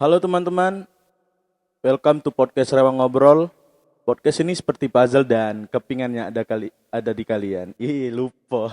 Halo teman-teman, welcome to podcast Rewang Ngobrol. Podcast ini seperti puzzle dan kepingannya ada di kalian. Ih, lupa.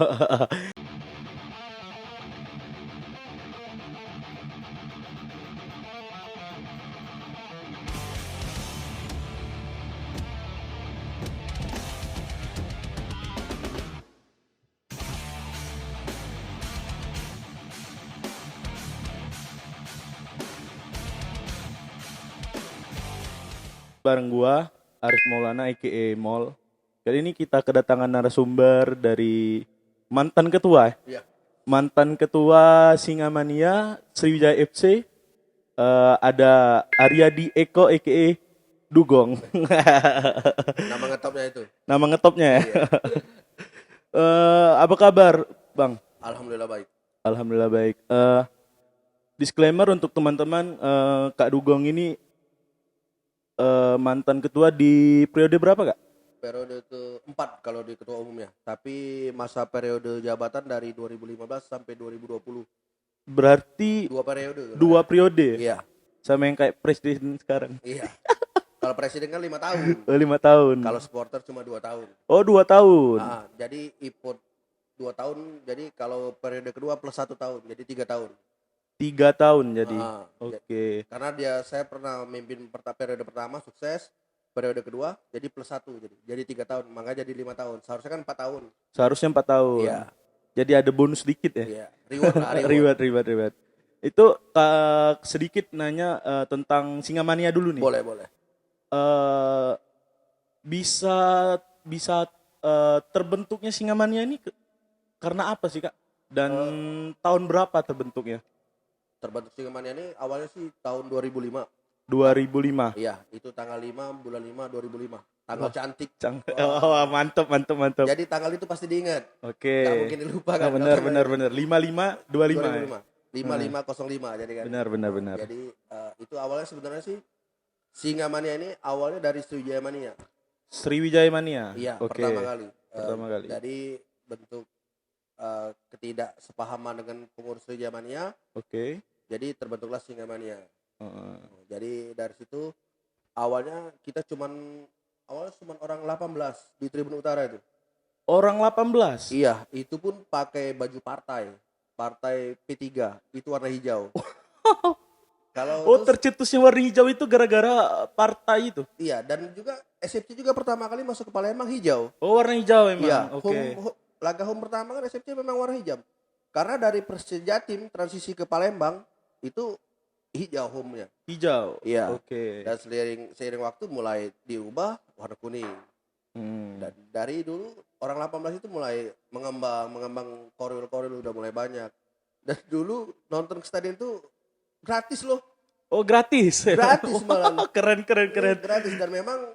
Bareng gua Arif Maulana aka Mol. Kali ini kita kedatangan narasumber dari mantan ketua. Iya, Mantan ketua Singamania Sriwijaya FC. Ada Aryadi Eko aka Dugong. nama ngetopnya itu. Nama ngetopnya ya. Iya, Apa kabar, Bang? alhamdulillah baik. Alhamdulillah baik. Disclaimer untuk teman-teman, Kak Dugong ini mantan ketua di periode berapa, Kak? Periode keempat kalau di ketua umumnya. Tapi masa periode jabatan dari 2015 sampai 2020. Berarti Dua periode. dua periode Iya, sama yang kayak presiden sekarang. iya. Kalau presiden kan 5 tahun. 5 tahun. Kalau supporter cuma 2 tahun. Oh, 2 tahun. Jadi ipot 2 tahun. Jadi kalau periode kedua plus 1 tahun. Jadi 3 tahun. 3 tahun jadi. Ah, Oke. Karena saya pernah memimpin periode pertama sukses. Periode kedua jadi plus 1 jadi 3 tahun. Makanya jadi 5 tahun. Seharusnya kan 4 tahun. Seharusnya 4 tahun. Iya. Jadi ada bonus sedikit ya. Iya. Reward lah, reward. Reward. Itu sedikit nanya tentang Singamania dulu nih. Boleh. eh bisa bisa terbentuknya Singamania ini karena apa sih, Kak? Dan tahun berapa terbentuknya? Terbentuk Singamania ini awalnya sih tahun 2005. 2005. Iya, itu tanggal 5 bulan 5 2005. Tanggal cantik. Oh, mantap. Jadi tanggal itu pasti diingat. Oke. Gak mungkin dilupa kan. Benar. 5525 ya. 5505 jadi kan. Benar. Jadi itu awalnya sebenarnya sih Singamania ini awalnya dari Sriwijaya Mania. Sriwijaya Mania. Iya, Oke. pertama kali. Pertama kali. Jadi bentuk ketidaksepahaman dengan pengurus Sriwijaya Mania, Oke. jadi terbentuklah Singamania. Heeh. Jadi dari situ awalnya orang 18 di Tribun Utara itu. Orang 18. Iya, itu pun pakai baju partai P3 itu warna hijau. Kalau Oh, tercetusnya warna hijau itu gara-gara partai itu. iya, dan juga SFC juga pertama kali masuk ke Palembang hijau. Oh, warna hijau emang. Iya, Oke. laga home pertama kan SFC memang warna hijau. Karena dari Persija Tim transisi ke Palembang itu hijau home-nya. Hijau. Iya. Oke. Dan seiring waktu mulai diubah warna kuning. Dan dari dulu orang 18 itu mulai mengembang koril udah mulai banyak. Dan dulu nonton ke stadion itu gratis loh. Oh, gratis. Gratis malah. Keren. Gratis dan memang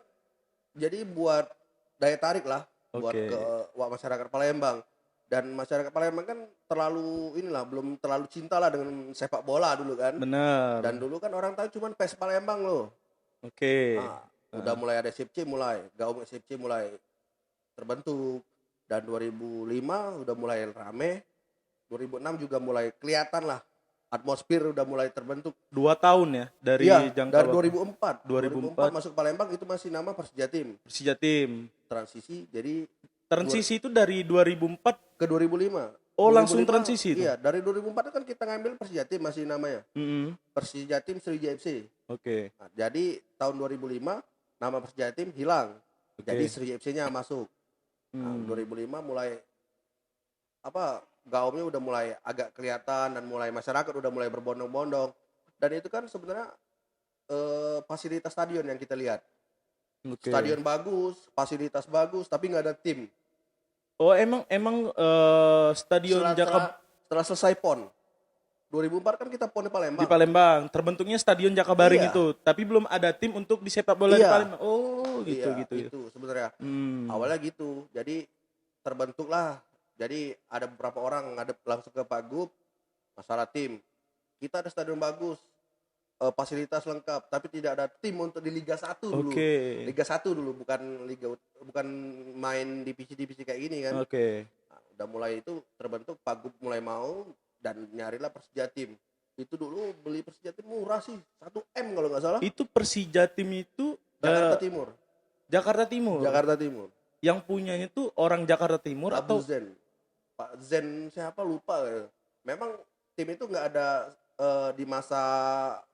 jadi buat daya tarik lah buat Oke. ke masyarakat Palembang. Dan masyarakat Palembang kan belum terlalu cinta lah dengan sepak bola dulu kan. Benar. Dan dulu kan orang tahu cuman PES Palembang loh. Oke. Udah mulai ada SFC gaung SFC mulai terbentuk. Dan 2005 udah mulai rame. 2006 juga mulai kelihatan lah. Atmosfer udah mulai terbentuk. 2 tahun ya dari Iya, jangka dari waktu. 2004. 2004 masuk Palembang itu masih nama Persija Tim. Persija Tim. Transisi jadi Transisi itu dari 2004. ke 2005. Oh, 2005, langsung transisi itu. Iya, dari 2004 kan kita ngambil Persija Tim masih namanya. Persija Tim Sriwijaya FC. Oke. Nah, jadi tahun 2005 nama Persija Tim hilang. Jadi Sriwijaya FC-nya masuk. Nah, 2005 mulai gaungnya udah mulai agak kelihatan dan mulai masyarakat udah mulai berbondong-bondong. Dan itu kan sebenarnya fasilitas stadion yang kita lihat. Oke. Stadion bagus, fasilitas bagus, tapi nggak ada tim. Oh, emang stadion Setelah selesai PON 2004 kan kita PON di Palembang. di Palembang terbentuknya Stadion Jakabaring Iya. itu, tapi belum ada tim untuk di sepak bola di Iya. Palembang. Oh, gitu. Itu sebenarnya. Awalnya gitu. Jadi terbentuklah. Jadi ada beberapa orang ngadep langsung ke Pak Gub masalah tim. Kita ada stadion bagus, fasilitas lengkap, tapi tidak ada tim untuk di Liga 1 dulu. Oke. Liga 1 dulu bukan main divisi-divisi kayak gini kan. Oke. Nah, udah mulai itu terbentuk Pak Gub mulai mau dan nyarilah Persija Tim. Itu dulu beli Persija Tim murah sih, 1 M kalau nggak salah. Itu Persija Tim itu Jakarta Timur. Jakarta Timur. Jakarta Timur. Yang punyanya tuh orang Jakarta Timur Abu atau Zen. Pak Zen siapa lupa ya. Memang tim itu nggak ada di masa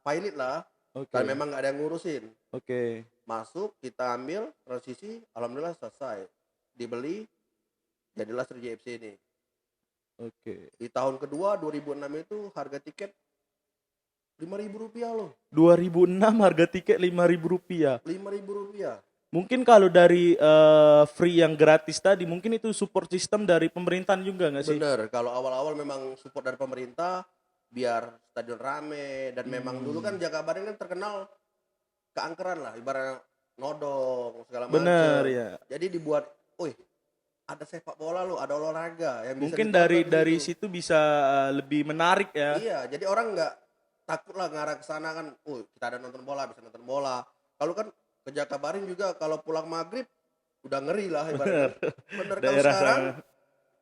pilot lah. Oke. Dan memang nggak ada yang ngurusin. Oke. Masuk, kita ambil, transisi, alhamdulillah selesai. Dibeli, jadilah Sriwijaya FC ini. Oke. Di tahun kedua 2006 itu harga tiket Rp5.000 loh. 2006 harga tiket Rp5.000. Rp5.000. Mungkin kalau dari free yang gratis tadi, mungkin itu support system dari pemerintahan juga nggak sih? Bener, kalau awal-awal memang support dari pemerintah biar stadion rame dan memang dulu kan Jakabaring kan terkenal keangkeran lah, ibaratnya nodong segala macam. Bener ya. Jadi dibuat, ada sepak bola loh, ada olahraga yang bisa Mungkin ditonton dari di situ. situ bisa lebih menarik ya. Iya, jadi orang nggak takut lah ngarah ke sana kan. Kita ada nonton bola, bisa nonton bola. Kalau kan ke Jakabaring juga kalau pulang maghrib udah ngeri lah ibaratnya. Bener.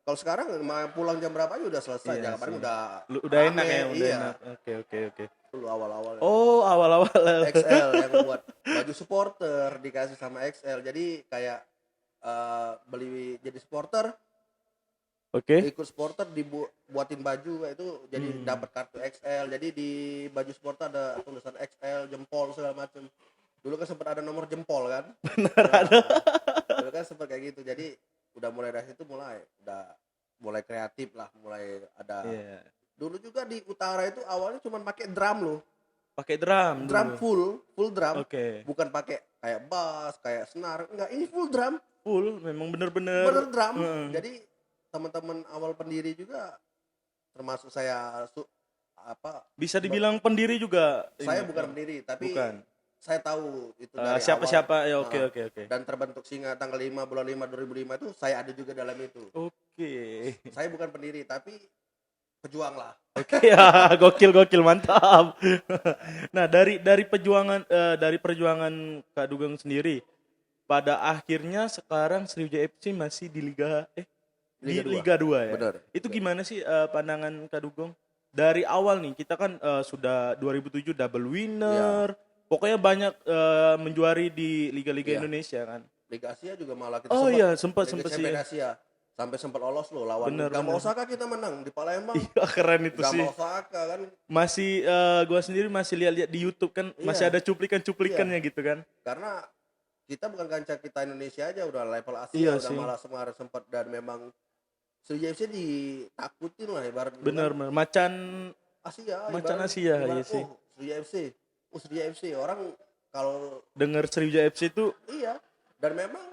Kalau sekarang pulang jam berapa aja udah selesai. Iya Jakabaring sih. udah Enak ya, rame, udah iya. enak. Oke. Dulu awal-awal. Oh, awal-awal. XL yang buat baju supporter dikasih sama XL. Jadi kayak beli jadi supporter, Oke. ikut supporter dibuatin baju itu jadi dapat kartu XL. Jadi di baju supporter ada tulisan XL, jempol segala macam. Dulu kan sempat ada nomor jempol kan. Benar ada. Dulu kan sempat kayak gitu. Jadi udah mulai dari situ mulai kreatif lah, mulai ada. Iya. Dulu juga di utara itu awalnya cuma pakai drum loh. Pakai drum. Drum dulu. full drum. Oke. Bukan pakai kayak bass, kayak senar. Enggak, ini full drum. Full, memang bener-bener. Bener drum. Jadi teman-teman awal pendiri juga termasuk saya bisa dibilang pendiri juga. Saya bukan pendiri, tapi bukan. Saya tahu itu dari siapa-siapa ya, awal. Oke. Dan terbentuk Singa tanggal 5 bulan 5 2005 itu saya ada juga dalam itu. Oke. Saya bukan pendiri tapi pejuang lah. Oke ya, gokil mantap. Nah, dari perjuangan Kak Dugeng sendiri, pada akhirnya sekarang Sriwijaya FC masih di Liga 2 ya. Benar. Itu gimana sih pandangan Kak Dugeng? Dari awal nih kita kan sudah 2007 double winner. Ya. Pokoknya banyak menjuari di liga-liga Indonesia kan. Liga Asia juga malah kita sempat sih. Asia. Sampai sempat lolos loh lawan Gama Osaka kita menang di Palembang. Iya, keren itu sih. Gama Osaka kan. Masih gua sendiri masih lihat di YouTube kan, masih ada cuplikannya gitu kan. Karena kita bukan kancah kita Indonesia aja, udah level Asia, udah malah Semarang sempat, dan memang Sriwijaya FC ditakutin lah ibarat. Bener. Macan Asia. Iya sih. Sriwijaya FC orang kalau dengar Sriwijaya FC itu dan memang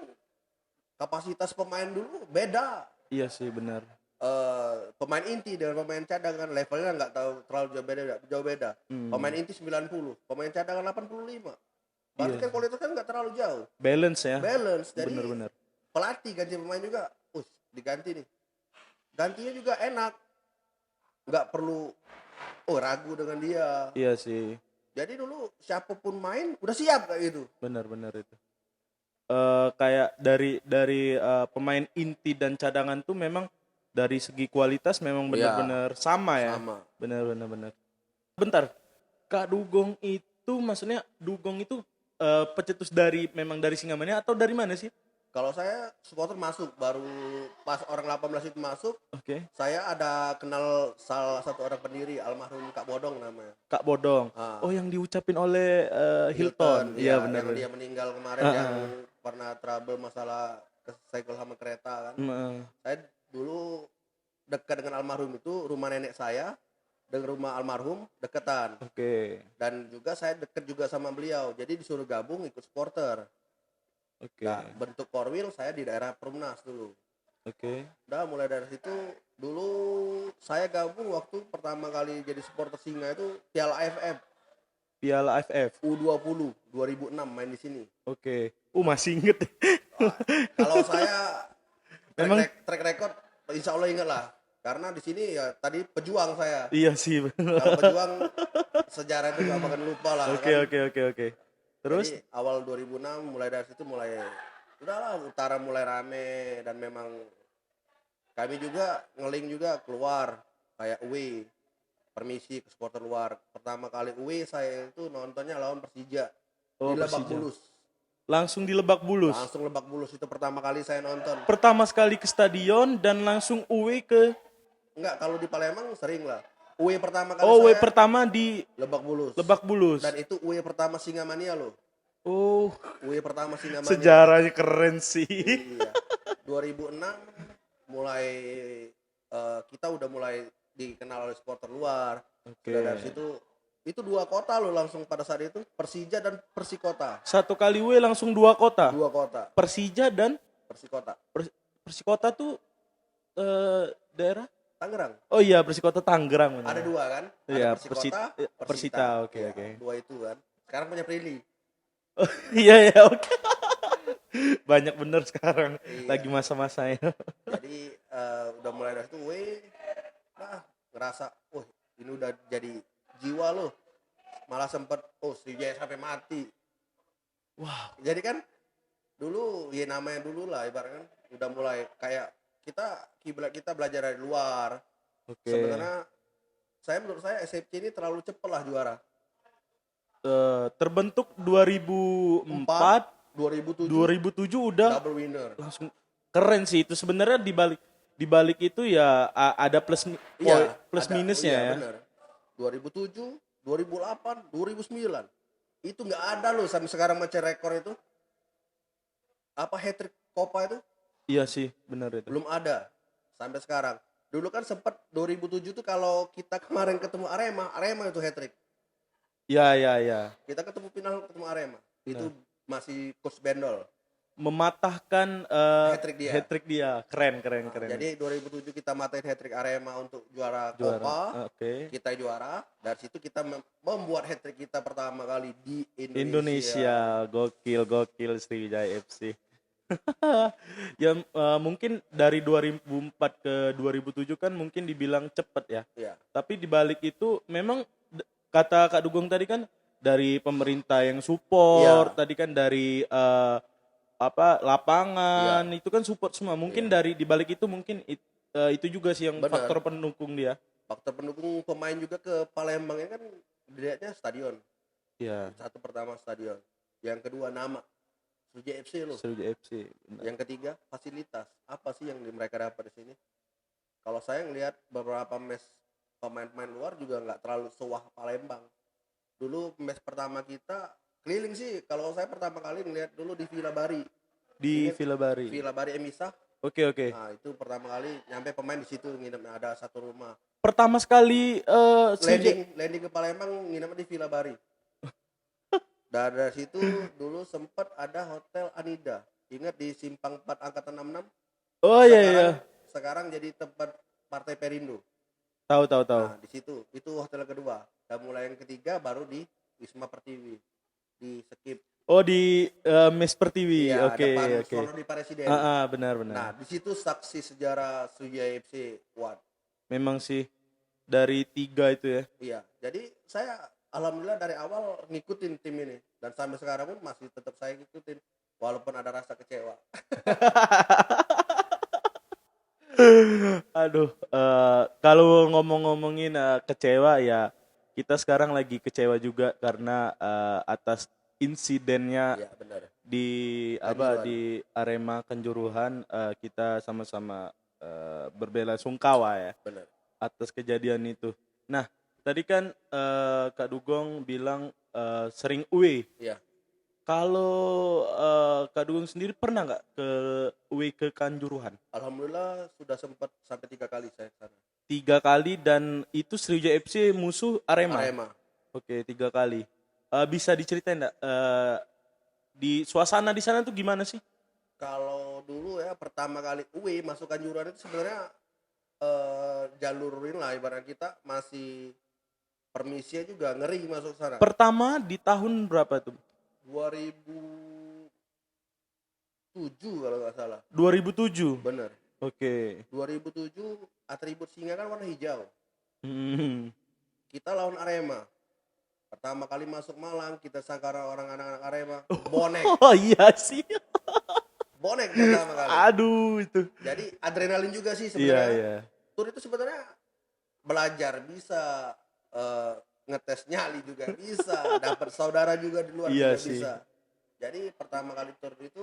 kapasitas pemain dulu beda. Iya sih, benar. Pemain inti dengan pemain cadangan levelnya nggak tahu terlalu jauh beda. Pemain inti 90, pemain cadangan 85. Berarti kan kualitas kan nggak terlalu jauh. Balance ya. Jadi benar. Pelatih ganti pemain juga, diganti nih. Gantinya juga enak. Nggak perlu ragu dengan dia. Iya sih. Jadi dulu siapapun main udah siap kayak gitu. Benar itu. Kayak dari pemain inti dan cadangan tuh memang dari segi kualitas memang benar-benar sama ya. Benar. Bentar, Kak Dugong itu maksudnya Dugong itu pecetus memang dari Singamania atau dari mana sih? Kalau saya supporter masuk baru pas orang 18 itu masuk. Oke. Saya ada kenal salah satu orang pendiri, almarhum Kak Bodong namanya. Kak Bodong. Oh, yang diucapin oleh Hilton. Iya, benar. Yang dia meninggal kemarin yang pernah trouble masalah kesenggol sama kereta kan. Saya dulu dekat dengan almarhum itu, rumah nenek saya dengan rumah almarhum deketan. Oke. Dan juga saya dekat juga sama beliau. Jadi disuruh gabung ikut supporter. Oke. Nah, bentuk Korwil saya di daerah Perumnas dulu. Oke. Udah mulai dari situ dulu saya gabung waktu pertama kali jadi supporter Singa itu Piala AFF. Piala AFF U20 2006 main di sini. Oke. Masih inget. Kalau saya track record insya Allah ingat lah. Karena di sini ya tadi pejuang saya. Iya sih. Kalau pejuang sejarah itu gak bakal lupa lah. Oke. Terus jadi, awal 2006 mulai dari situ udahlah utara mulai rame dan memang kami juga ngeling juga keluar kayak away. permisi ke supporter luar. Pertama kali away saya itu nontonnya lawan Persija Oh, di Lebak Persija. Bulus. Langsung di Lebak Bulus. Langsung Lebak Bulus itu pertama kali saya nonton. Pertama sekali ke stadion dan langsung away ke. Enggak, kalau di Palembang sering lah. Away pertama kali Oh, away saya pertama di Lebak Bulus. Lebak Bulus. Dan itu away pertama Singamania loh. Oh, Away pertama Singamania. sejarahnya keren sih. Iya. 2006 mulai kita udah mulai dikenal oleh supporter luar. Oke. Dan dari situ itu 2 kota loh langsung pada saat itu, Persija dan Persikota. Satu kali away langsung 2 kota. 2 kota. Persija dan Persikota. Persikota tuh daerah? Tangerang. Oh iya, Persikota Tangerang. Ada 2 kan? Iya, Ada Persikota, Persita. Oke, Ya, oke. 2 itu kan. Sekarang punya Prilly. Iya ya, oke. Banyak bener sekarang. Iya. Lagi masa-masanya. Jadi udah mulai dari situ, ngerasa, ini udah jadi jiwa loh. Malah sempet, Sriwijaya sampai mati. Wow. Jadi kan dulu, ya namanya dulu lah ibaratnya udah mulai kayak kiblat kita belajar dari luar. Oke. Sebenarnya menurut saya SFC ini terlalu cepat lah juara. Terbentuk 2004, 2007 udah double winner. langsung keren sih itu sebenarnya di balik itu ya ada plus minusnya ya. Bener. 2007, 2008, 2009 itu nggak ada loh sampai sekarang macam rekor itu. Apa hat-trick Copa itu? Iya sih, benar itu. Belum ada sampai sekarang. Dulu kan sempat 2007 tuh kalau kita kemarin ketemu Arema itu hat-trick. Ya. Kita ketemu final ketemu Arema. Itu masih Coach Bendol. Mematahkan hat-trick dia. Keren. Jadi 2007 kita matain hat-trick Arema untuk juara Copa. Oke. Kita juara. Dari situ kita membuat hat-trick kita pertama kali di Indonesia. Gokil Sriwijaya FC. Ya mungkin dari 2004 ke 2007 kan mungkin dibilang cepet ya. Iya. Tapi dibalik itu memang kata Kak Dugong tadi kan dari pemerintah yang support, tadi kan dari lapangan itu kan support semua. Mungkin dari dibalik itu mungkin itu juga sih yang faktor pendukung dia. Faktor pendukung pemain juga ke Palembang kan dilihatnya stadion. Iya. Satu pertama stadion. Yang kedua nama. Sriwijaya FC loh. Sriwijaya FC. Benar. Yang ketiga fasilitas. Apa sih yang mereka dapat di sini? Kalau saya ngelihat beberapa match pemain-pemain luar juga nggak terlalu sewah Palembang. Dulu match pertama kita keliling sih. Kalau saya pertama kali ngelihat dulu di Villa Bari. Villa Bari. Villa Bari Emisa. Oke. Nah itu pertama kali nyampe pemain di situ nginep, ada satu rumah. Pertama sekali landing ke Palembang nginep di Villa Bari. Dari situ dulu sempat ada Hotel Anida. Ingat di Simpang 4 Angkatan 66? Oh iya. Sekarang jadi tempat Partai Perindo. Tahu. Nah, di situ itu hotel kedua. Dan mulai yang ketiga baru di Wisma Pertiwi. Di Skip. Oh di Mes Pertiwi. Iya, Oke. Sono di Presiden. Benar. Nah, di situ saksi sejarah Sriwijaya FC kuat. Memang sih dari 3 itu ya. Iya. Jadi saya alhamdulillah dari awal ngikutin tim ini dan sampai sekarang pun masih tetap saya ngikutin walaupun ada rasa kecewa. Aduh, kalau ngomongin kecewa ya kita sekarang lagi kecewa juga karena atas insidennya Iya, benar. di di Arema Kanjuruhan, kita sama-sama berbela-sungkawa ya. Benar. Atas kejadian itu. Nah, tadi kan Kak Dugong bilang sering away. Iya. Kalau Kak Dugong sendiri pernah nggak away ke Kanjuruhan? Alhamdulillah sudah sempat sampai 3 kali saya ke sana. 3 kali dan itu Sriwijaya FC musuh Arema. Oke, 3 kali. Bisa diceritain nggak di suasana di sana tuh gimana sih? Kalau dulu ya pertama kali away masuk Kanjuruhan itu sebenarnya jalurin lah ibarat kita masih permisinya juga ngeri masuk sana. Pertama di tahun berapa tuh? 2007 kalau nggak salah. 2007. Bener. Oke. 2007 atribut singa kan warna hijau. Kita lawan Arema. Pertama kali masuk Malang kita sangka orang anak-anak Arema bonek. Oh iya sih. Bonek pertama kali. Aduh itu. Jadi adrenalin juga sih sebenarnya. Iya. Tur itu sebenarnya belajar bisa ngetes nyali juga bisa, dapat saudara juga di luar Iya juga sih. bisa. Jadi pertama kali tur itu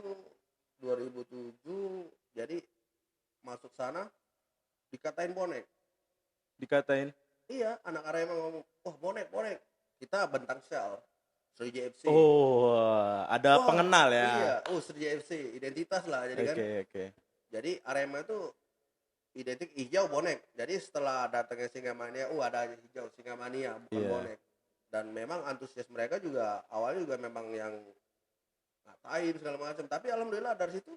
2007, jadi masuk sana dikatain bonek. Dikatain. Iya, anak Arema ngomong, "Oh, bonek, bonek." Kita bentang Shell, Sriwijaya FC. Oh, ada Wah, pengenal iya, ya. Sriwijaya FC, identitas lah jadi kan. Oke. Jadi Arema itu identik hijau bonek. Jadi setelah datangnya Singamania, ada hijau Singamania bukan Iya. bonek. Dan memang antusias mereka juga awalnya juga memang yang ngatain segala macam. Tapi alhamdulillah dari situ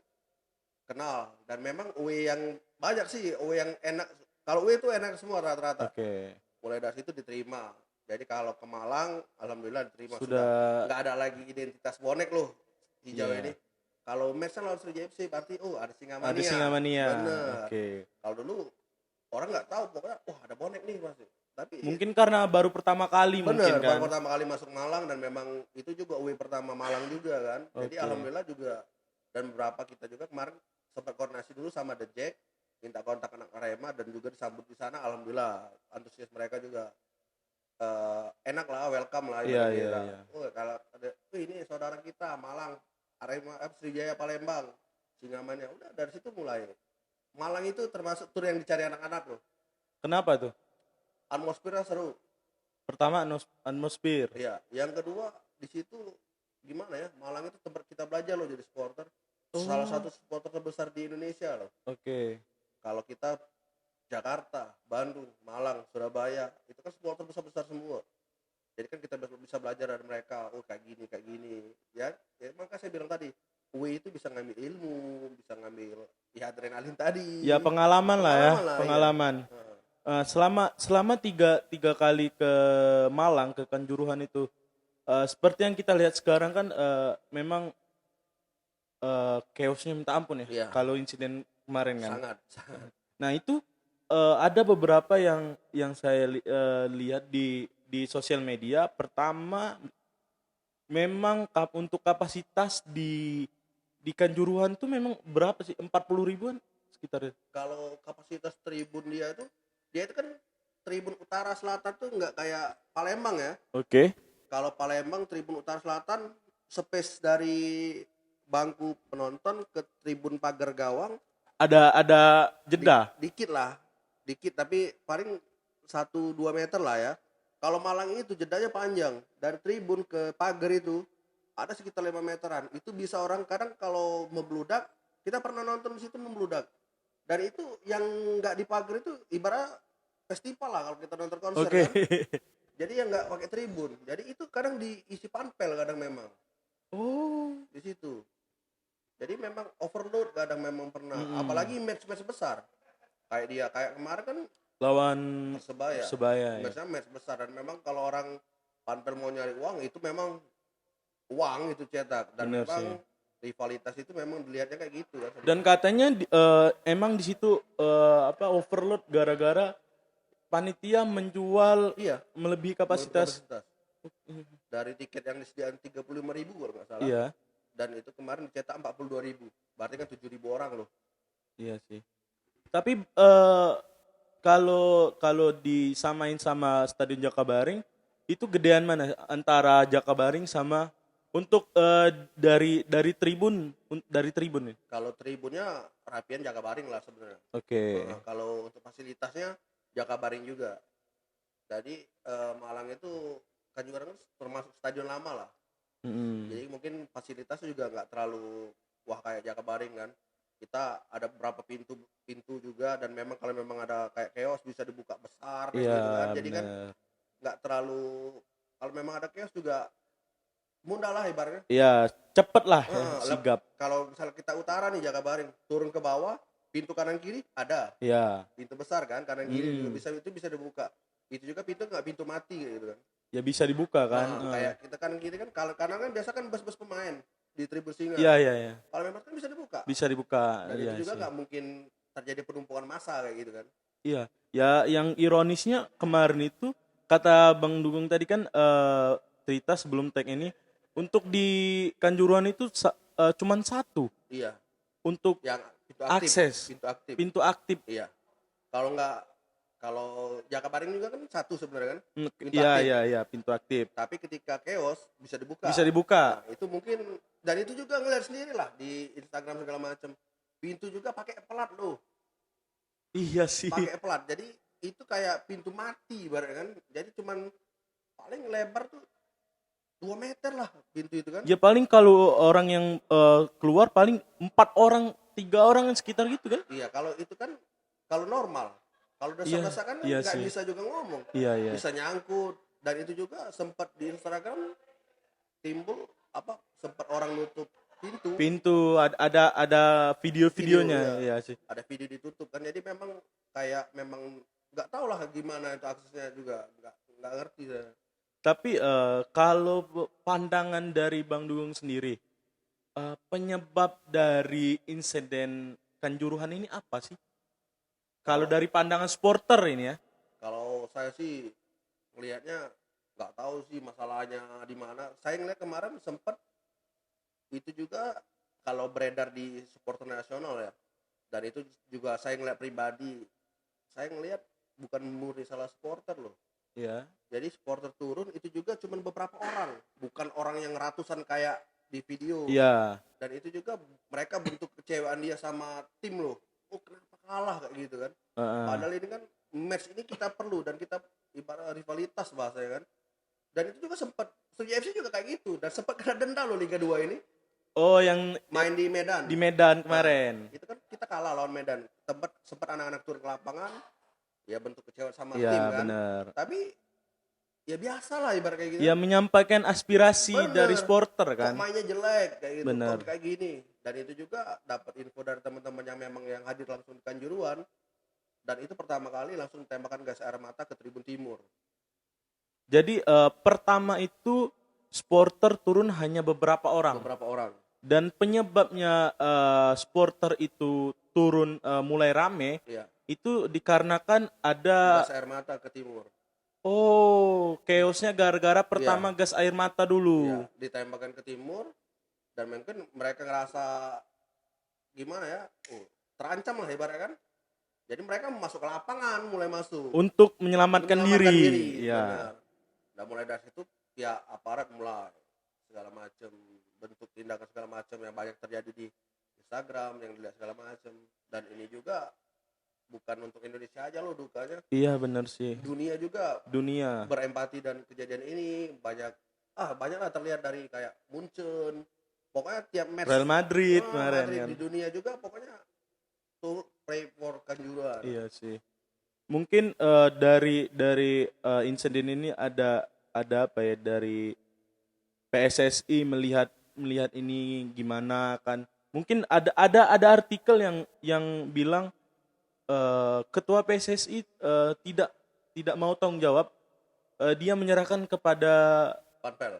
kenal dan memang UE yang banyak sih, UE yang enak. Kalau UE itu enak semua rata-rata. Oke. Mulai dari situ diterima. Jadi kalau ke Malang alhamdulillah diterima Sudah. nggak ada lagi identitas bonek loh hijau Iya. ini. Kalau match-nya lawan Sriwijaya FC berarti ada Singamania. Ada Singamania. Bener. Oke. Kalau dulu orang nggak tahu pokoknya ada bonek nih Mas. Tapi Mungkin karena baru pertama kali bener, mungkin kan. baru pertama kali masuk Malang dan memang itu juga UE pertama Malang juga kan. Jadi Oke. alhamdulillah juga dan beberapa kita juga kemarin sempat koordinasi dulu sama The Jack, minta kontak anak Arema dan juga disambut di sana. Alhamdulillah antusias mereka juga enak lah, welcome lah. Iya. Kalau ada, ini saudara kita Malang, Arema, Sriwijaya Palembang, Singamania, udah dari situ mulai. Malang itu termasuk tur yang dicari anak-anak loh. Kenapa tuh? Atmosfernya seru. Pertama atmosfer. Iya, yang kedua di situ gimana ya? Malang itu tempat kita belajar loh jadi supporter. Salah satu supporter terbesar di Indonesia loh. Oke. Kalau kita Jakarta, Bandung, Malang, Surabaya, itu kan supporter besar-besar semua. Jadi kan kita bisa belajar dari mereka, kayak gini. Ya makanya saya bilang tadi, UE itu bisa ngambil ilmu, bisa ngambil adrenalin tadi. Ya pengalaman lah ya, pengalaman. Ya. Selama tiga kali ke Malang, ke Kanjuruhan itu, seperti yang kita lihat sekarang kan, memang chaosnya minta ampun ya. Iya. Kalau insiden kemarin kan. Sangat. Nah itu ada beberapa yang saya lihat di sosial media. Pertama, memang untuk kapasitas di Kanjuruhan tuh memang berapa sih? 40 ribuan sekitar. Kalau kapasitas tribun dia itu kan tribun utara selatan tuh nggak kayak Palembang ya. Oke. Kalau Palembang tribun utara selatan space dari bangku penonton ke tribun pagar gawang Ada jeda. Dikit tapi paling 1-2 meter lah ya. Kalau Malang itu jedanya panjang dari tribun ke pagar itu ada sekitar 5 meteran. Itu bisa orang kadang kalau membludak, kita pernah nonton di situ membludak. Dan itu yang nggak di pagar itu ibarat festival lah kalau kita nonton konser kan. Jadi yang nggak pakai tribun. Jadi itu kadang diisi panpel kadang memang. Oh. Di situ. Jadi memang overload kadang memang pernah. Apalagi match besar. Kayak kemarin kan lawan Persebaya. Match besar dan memang kalau orang panpel mau nyari uang itu memang uang itu cetak dan bener memang sih. rivalitas itu memang dilihatnya kayak gitu kan. Dan katanya emang di situ overload gara-gara panitia menjual melebihi kapasitas. Dari tiket yang disediakan 35.000 kalau nggak salah. Iya. Dan itu kemarin dicetak 42.000. Berarti kan 7.000 orang loh. Iya sih. Tapi kalau disamain sama Stadion Jakabaring, itu gedean mana antara Jakabaring sama untuk dari tribun nih? Kalau tribunnya rapian Jakabaring lah sebenarnya. Oke. Kalau untuk fasilitasnya Jakabaring juga. Jadi Malang itu kan juga termasuk stadion lama lah. Jadi mungkin fasilitasnya juga nggak terlalu wah kayak Jakabaring kan. Kita ada beberapa pintu juga dan memang kalau memang ada kayak chaos bisa dibuka besar gitu kan. Jadi kan nggak terlalu, kalau memang ada chaos juga mudah lah ibaratnya. Iya, cepet lah sigap. Kalau misalnya kita utara nih Jakabaring, turun ke bawah, pintu kanan kiri ada. Iya. Pintu besar kan, kanan kiri juga bisa dibuka. Itu juga pintu nggak pintu mati gitu kan. Ya bisa dibuka kan. Kayak kita kanan kiri kan, kalau kanan kan biasa kan bus-bus pemain di tribun singa. Iya. Kalau memang kan bisa dibuka. Bisa dibuka. Dan iya, itu juga sih. nggak mungkin terjadi penumpukan massa kayak gitu kan. Iya. Ya yang ironisnya kemarin itu kata Bang Dugong tadi kan cerita sebelum tag ini untuk di Kanjuruhan itu cuman satu. Iya. Untuk yang akses. Pintu aktif. Pintu aktif. Iya. Kalau Kalau Jakabaring juga kan satu sebenarnya kan, pintu Iya, aktif. iya, iya, pintu aktif. Tapi ketika chaos bisa dibuka. Bisa dibuka. Nah, itu mungkin, dan itu juga ngeliat sendiri lah di Instagram segala macam. Pintu juga pakai pelat loh. Iya sih. Pakai pelat. Jadi itu kayak pintu mati ibaratnya kan. Jadi cuman paling lebar tuh 2 meter lah pintu itu kan. Ya paling kalau orang yang keluar paling 4 orang, 3 orang sekitar gitu kan. Iya, kalau itu kan kalau normal. Kalau Iya, desak-desak kan iya nggak sih. bisa juga ngomong. Iya, iya. Bisa nyangkut. Dan itu juga sempat di Instagram timbul sempat orang nutup Pintu ada video-videonya. Video, Iya sih. ada video ditutup kan, jadi memang kayak memang nggak tahu lah gimana itu aksesnya juga nggak ngerti saya. Tapi kalau pandangan dari Bang Dugong sendiri, penyebab dari insiden Kanjuruhan ini apa sih? Kalau dari pandangan supporter ini ya. Kalau saya sih melihatnya nggak tahu sih masalahnya di mana. Saya ngeliat kemarin sempat itu juga kalau beredar di supporter nasional ya, dan itu juga saya ngeliat pribadi, saya ngeliat bukan murni salah supporter loh. Iya. Jadi supporter turun itu juga cuma beberapa orang, bukan orang yang ratusan kayak di video. Iya. Dan itu juga mereka bentuk kecewaan dia sama tim loh. Oh kenapa kalah kayak gitu kan? Padahal ini kan match ini kita perlu, dan kita ibarat rivalitas bahasanya kan. Dan itu juga sempat Setuju FC juga kayak gitu, dan sempat kena denda loh Liga 2 ini. Oh, yang Main di Medan. di Medan kemarin. Itu kan kita kalah lawan Medan. Sempat anak-anak turun ke lapangan, ya bentuk kecewa sama Iya, tim kan. benar. Tapi ya biasa lah ibarat kayak gitu. Ya menyampaikan aspirasi Bener. dari supporter Kok kan. mainnya jelek kayak gitu, Bener. kok kayak gini. Dan itu juga dapat info dari teman-teman yang memang yang hadir langsung di Kanjuruhan. Dan itu pertama kali langsung tembakan gas air mata ke Tribun Timur. Jadi pertama itu supporter turun hanya beberapa orang. Beberapa orang. Dan penyebabnya supporter itu turun mulai rame, Iya. itu dikarenakan ada Gas air mata ke timur. chaosnya gara-gara pertama gas air mata dulu. Iya, ditembakkan ke timur, dan mungkin mereka ngerasa gimana ya, terancam lah ibaratnya kan. Jadi mereka masuk ke lapangan, mulai masuk Untuk menyelamatkan diri. Iya. Ya. Dan mulai dari situ ya aparat mulai segala macam bentuk tindakan segala macam yang banyak terjadi di Instagram, yang dilihat segala macam. Dan ini juga bukan untuk Indonesia aja loh dukanya. Iya benar sih. Dunia juga Dunia. berempati, dan kejadian ini banyak lah terlihat dari kayak Munchen. Pokoknya tiap match Real Madrid kemarin Madrid kan. di dunia juga pokoknya tuh pray for Kanjuruhan. Iya sih. Mungkin dari insiden ini ada apa ya, dari PSSI melihat ini gimana kan. Mungkin ada artikel yang bilang ketua PSSI tidak mau tanggung jawab, dia menyerahkan kepada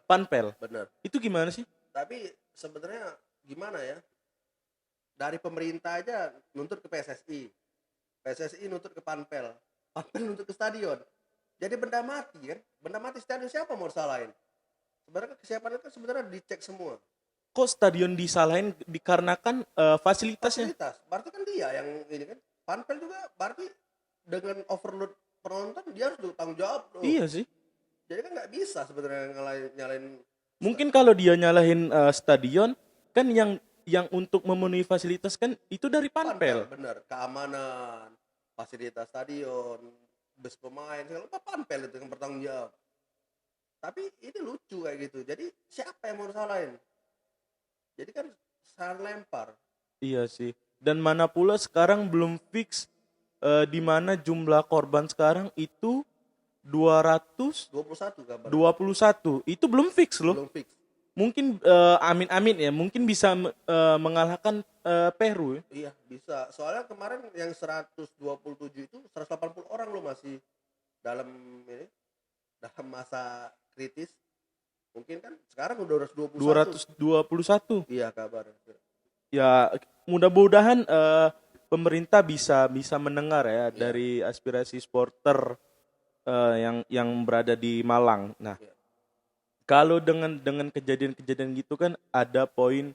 Panpel. Bener. Itu gimana sih? Tapi sebenarnya gimana ya? Dari pemerintah aja nuntut ke PSSI. PSSI nuntut ke Panpel. Panpel nuntut ke stadion. Jadi benda mati kan? Benda mati stadion siapa mau disalahin? Sebenarnya kesiapannya kan sebenarnya dicek semua. Kok stadion disalahin dikarenakan fasilitasnya? Fasilitas. Berarti kan dia yang ini kan. Panpel juga berarti dengan overload penonton dia harus tanggung jawab loh. Iya sih. Jadi kan nggak bisa sebenarnya nyalain. Mungkin kalau dia nyalahin stadion kan yang untuk memenuhi fasilitas kan itu dari Panpel. Bener, keamanan, fasilitas stadion, bus pemain, segala apa Panpel itu yang bertanggung jawab. Tapi ini lucu kayak gitu. Jadi siapa yang mau salahin? Jadi kan salah lempar. Iya sih. Dan mana pula sekarang belum fix di mana jumlah korban sekarang itu 21 kabar. 21. Itu belum fix loh. Belum fix. Mungkin amin-amin ya, mungkin bisa mengalahkan Peru ya. Iya, bisa. Soalnya kemarin yang 127 itu 180 orang loh masih dalam masa kritis. Mungkin kan sekarang udah 221. Iya kabar. Ya mudah-mudahan pemerintah bisa mendengar ya dari aspirasi supporter yang berada di Malang. Nah, kalau dengan kejadian-kejadian gitu kan ada poin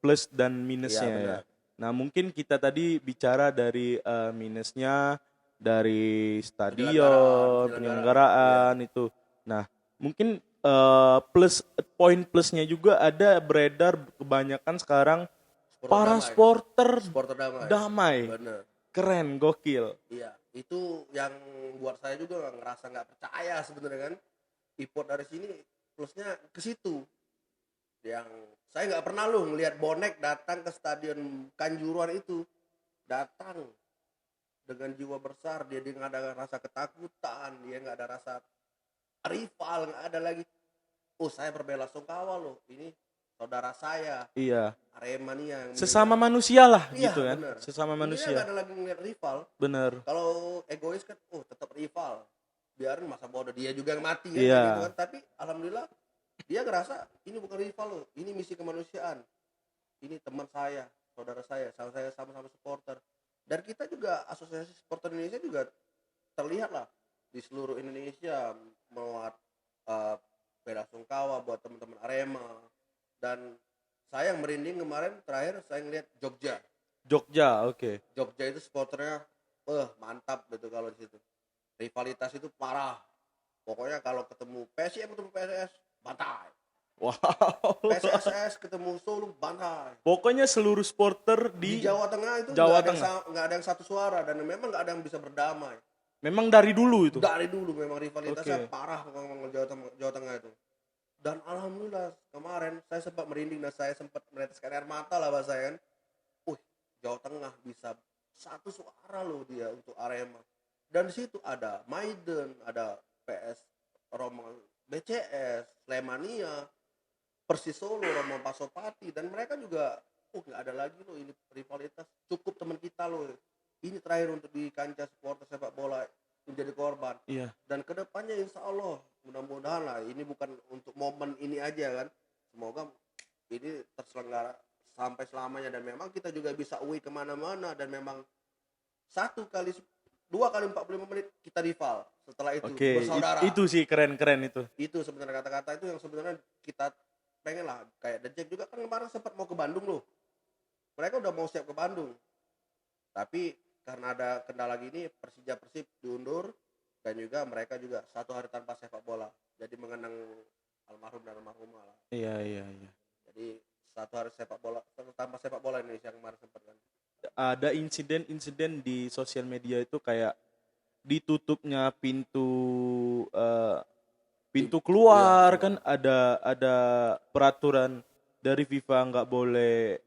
plus dan minusnya ya. Nah, mungkin kita tadi bicara dari minusnya, dari stadion, penyelenggaraan itu. Nah, mungkin poin plusnya juga ada beredar kebanyakan sekarang para supporter damai. Bener. Keren, gokil. Iya, itu yang buat saya juga ngerasa nggak percaya sebenarnya kan. Import dari sini plusnya ke situ. Yang saya nggak pernah loh ngelihat bonek datang ke stadion Kanjuruhan itu, datang dengan jiwa besar, dia nggak ada rasa ketakutan, dia nggak ada rasa rival, nggak ada lagi. Oh, saya berbela sungkawa loh, ini saudara saya. Iya. Aremania. Sesama manusia lah iya, gitu kan. Bener. Sesama ini manusia. Nggak ada lagi ngeliat rival. Bener. Kalau egois kan, tetap rival. Biarin masa bodoh dia juga yang mati kan, iya. gitu kan. Tapi alhamdulillah dia ngerasa ini bukan rival loh, ini misi kemanusiaan. Ini teman saya, saudara saya sama-sama supporter. Dan kita juga asosiasi supporter Indonesia juga terlihat lah di seluruh Indonesia memuat bela sungkawa buat teman-teman Arema. Dan saya yang merinding kemarin terakhir saya ngeliat Jogja, oke. Jogja itu supporternya mantap gitu kalau di situ. Rivalitas itu parah. Pokoknya kalau ketemu PSM ketemu PSS bantai. Wow. PSSS ketemu Solo bantai. Pokoknya seluruh supporter di Jawa Tengah itu nggak ada yang satu suara dan memang nggak ada yang bisa berdamai. Memang dari dulu itu. Dari dulu memang rivalitasnya parah ngomong Jawa Tengah itu. Dan alhamdulillah kemarin saya sempat merinding dan saya sempat meneteskan air mata lah bahasa kan. Jawa Tengah bisa satu suara loh dia untuk Arema. Dan di situ ada Maiden, ada PS Roma BCS, Slemania, Persis Solo, Romo Pasopati, dan mereka juga nggak ada lagi loh ini rivalitas, cukup teman kita loh ini terakhir untuk di kancah supporter sepak bola menjadi korban. Iya. Dan kedepannya insya Allah mudah-mudahan lah ini bukan untuk momen ini aja kan, semoga ini terselenggara sampai selamanya dan memang kita juga bisa away kemana-mana dan memang 2 kali 45 menit kita rival setelah itu bersaudara. Itu sih keren itu sebenarnya kata-kata itu yang sebenarnya kita pengen lah. Kayak The Jack juga kan kemarin sempat mau ke Bandung loh, mereka udah mau siap ke Bandung tapi karena ada kendala gini Persija Persib diundur dan juga mereka juga 1 hari tanpa sepak bola jadi mengenang almarhum dan almarhumah lah. Iya. Jadi 1 hari tanpa sepak bola Indonesia kemarin sempat kan. Ada insiden di sosial media itu kayak ditutupnya pintu keluar kan ada peraturan dari FIFA nggak boleh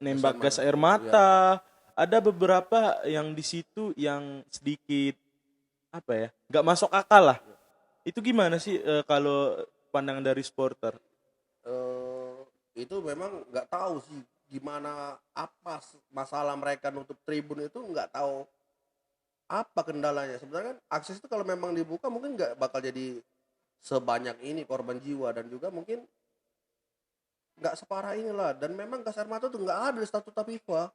nembak gas air mata. Ada beberapa yang di situ yang sedikit nggak masuk akal lah. Itu gimana sih kalau pandangan dari supporter? Itu memang nggak tahu sih gimana apa masalah mereka nutup tribun itu, nggak tahu apa kendalanya. Sebenarnya kan akses itu kalau memang dibuka mungkin nggak bakal jadi sebanyak ini korban jiwa dan juga mungkin nggak separah inilah. Dan memang gas air mata tuh nggak ada di statuta FIFA.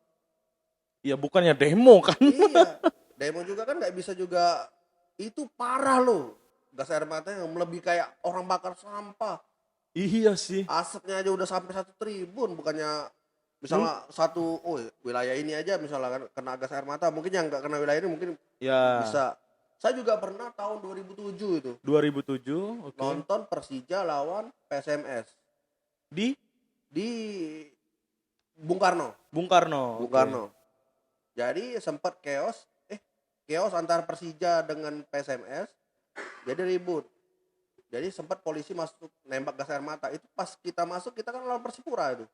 Ya bukannya demo kan? Iya, demo juga kan nggak bisa juga. Itu parah loh, gas air mata yang lebih kayak orang bakar sampah. Iya sih. Asapnya aja udah sampai 1 tribun, bukannya misalnya wilayah ini aja misalnya kan kena gas air mata, mungkin yang nggak kena wilayah ini mungkin bisa. Saya juga pernah tahun 2007 itu. 2007, nonton Persija lawan PSMS di Bung Karno. Okay. Jadi sempat chaos antar Persija dengan PSMS, jadi ribut. Jadi sempat polisi masuk nembak gas air mata. Itu pas kita masuk kita kan lawan Persipura itu.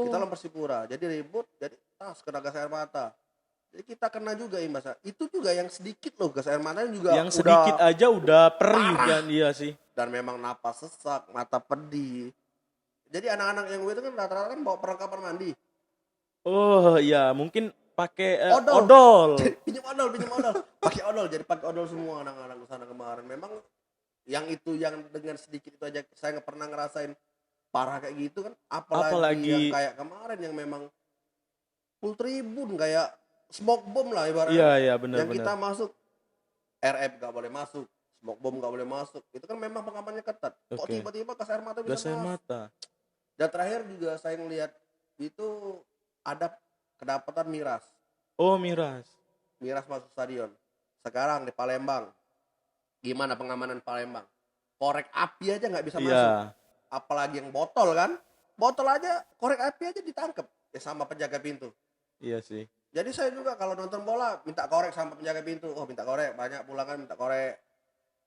Kita lawan Persipura, jadi ribut, jadi kena gas air mata. Jadi kita kena juga imbasnya. Itu juga yang sedikit loh gas air matanya juga. Yang sedikit aja udah perih kan, iya sih. Dan memang napas sesak, mata pedih. Jadi anak-anak yang gue itu kan rata-rata kan bawa perlengkapan mandi. Oh iya, mungkin pakai odol. pinjam odol. Pakai odol semua anak-anak ke sana kemarin. Memang yang dengan sedikit itu aja saya nggak pernah ngerasain parah kayak gitu kan. Apalagi yang kayak kemarin yang memang full tribun kayak smoke bomb lah ibaratnya. Iya benar. Yang kita masuk RF nggak boleh masuk, smoke bomb nggak boleh masuk. Itu kan memang pengamannya ketat. Kok tiba-tiba gas air mata bisa masuk? Dan terakhir juga saya ngelihat itu ada kedapatan miras. Oh, miras. Miras masuk stadion. Sekarang di Palembang, gimana pengamanan Palembang? Korek api aja nggak bisa masuk. Iya. Apalagi yang botol kan? Botol aja, korek api aja ditangkap. Ya sama penjaga pintu. Iya sih. Jadi saya juga kalau nonton bola minta korek sama penjaga pintu. Oh minta korek, banyak pulangan minta korek.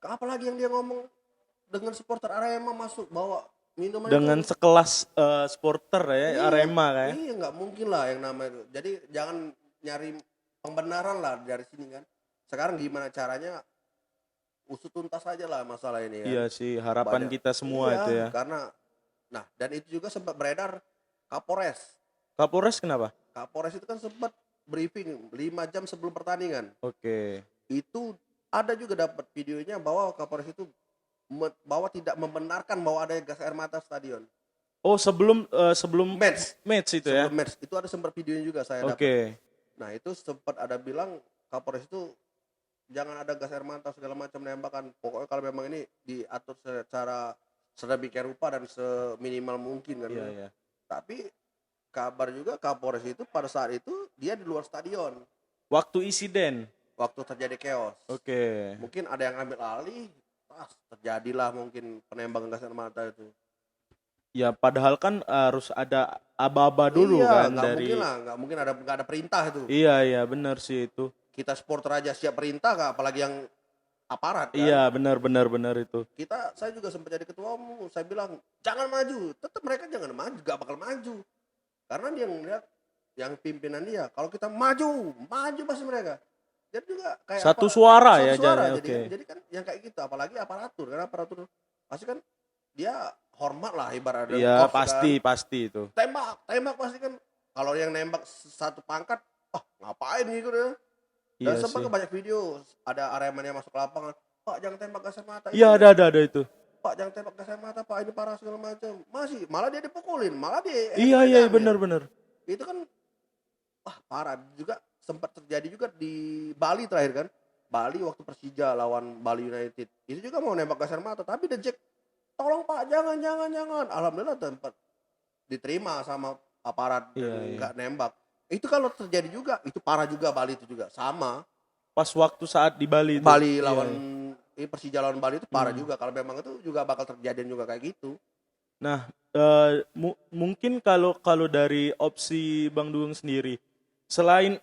Apalagi yang dia ngomong dengan supporter Arema masuk bawa minuman Dengan itu. sekelas supporter ya, Iya, Arema kayak. iya nggak mungkin lah yang namanya itu. Jadi jangan nyari pembenaran lah dari sini kan. Sekarang gimana caranya usut tuntas aja lah masalah ini kan. Iya sih, harapan Banyak. kita semua Iya, itu ya. karena nah dan itu juga sempat beredar Kapolres. Kapolres kenapa? Kapolres itu kan sempat briefing 5 jam sebelum pertandingan. Oke. Itu ada juga dapat videonya bahwa Kapolres itu bahwa tidak membenarkan bahwa ada gas air mata stadion. Oh, sebelum match itu ya. Sebelum match itu ada sempat videonya juga saya dapat. Oke. Nah, itu sempat ada bilang Kapolres itu jangan ada gas air mata segala macam nembakan. Pokoknya kalau memang ini diatur secara sedemikian rupa dan seminimal mungkin kan. Iya, iya. Tapi kabar juga Kapolres itu pada saat itu dia di luar stadion Waktu insiden. waktu terjadi chaos. Oke. Mungkin ada yang ambil alih, terjadilah mungkin penembakan gas air mata itu. Ya padahal kan harus ada aba-aba dulu Iya, kan nggak dari. mungkin lah, nggak ada perintah itu. Iya benar sih itu. Kita supporter aja siap perintah, nggak apalagi yang aparat kan. Iya benar itu. Saya juga sempat jadi ketua umum, saya bilang jangan maju, tetap mereka jangan maju, nggak bakal maju. Karena dia ngeliat yang pimpinan dia, kalau kita maju pasti mereka. Jadi juga kayak Satu suara ya suara. jadi. Jadi kan yang kayak gitu, apalagi aparatur, karena aparatur pasti kan dia hormat lah ibaratnya. Iya Kan. pasti itu. Tembak pasti kan. Kalau yang nembak satu pangkat, ngapain gitu ya. Dan Iya sempat sih. banyak video ada Aremania masuk lapangan, Pak jangan tembak gas air mata. Iya ada itu. Pak jangan tembak gas air mata Pak, ini parah segala macam. Malah dia dipukulin, malah dia. Iya benar. Itu kan parah juga. Sempat terjadi juga di Bali terakhir kan. Bali waktu Persija lawan Bali United. Itu juga mau nembak gas air mata, tapi The Jack, tolong Pak jangan. Alhamdulillah tempat diterima sama aparat dan nggak nembak. Itu kalau terjadi juga, itu parah juga Bali itu juga sama. Pas waktu saat di Bali itu. Bali lawan Persija lawan Bali itu parah juga. Kalau memang itu juga bakal terjadi juga kayak gitu. Nah, mungkin kalau dari opsi Bang Dugung sendiri, selain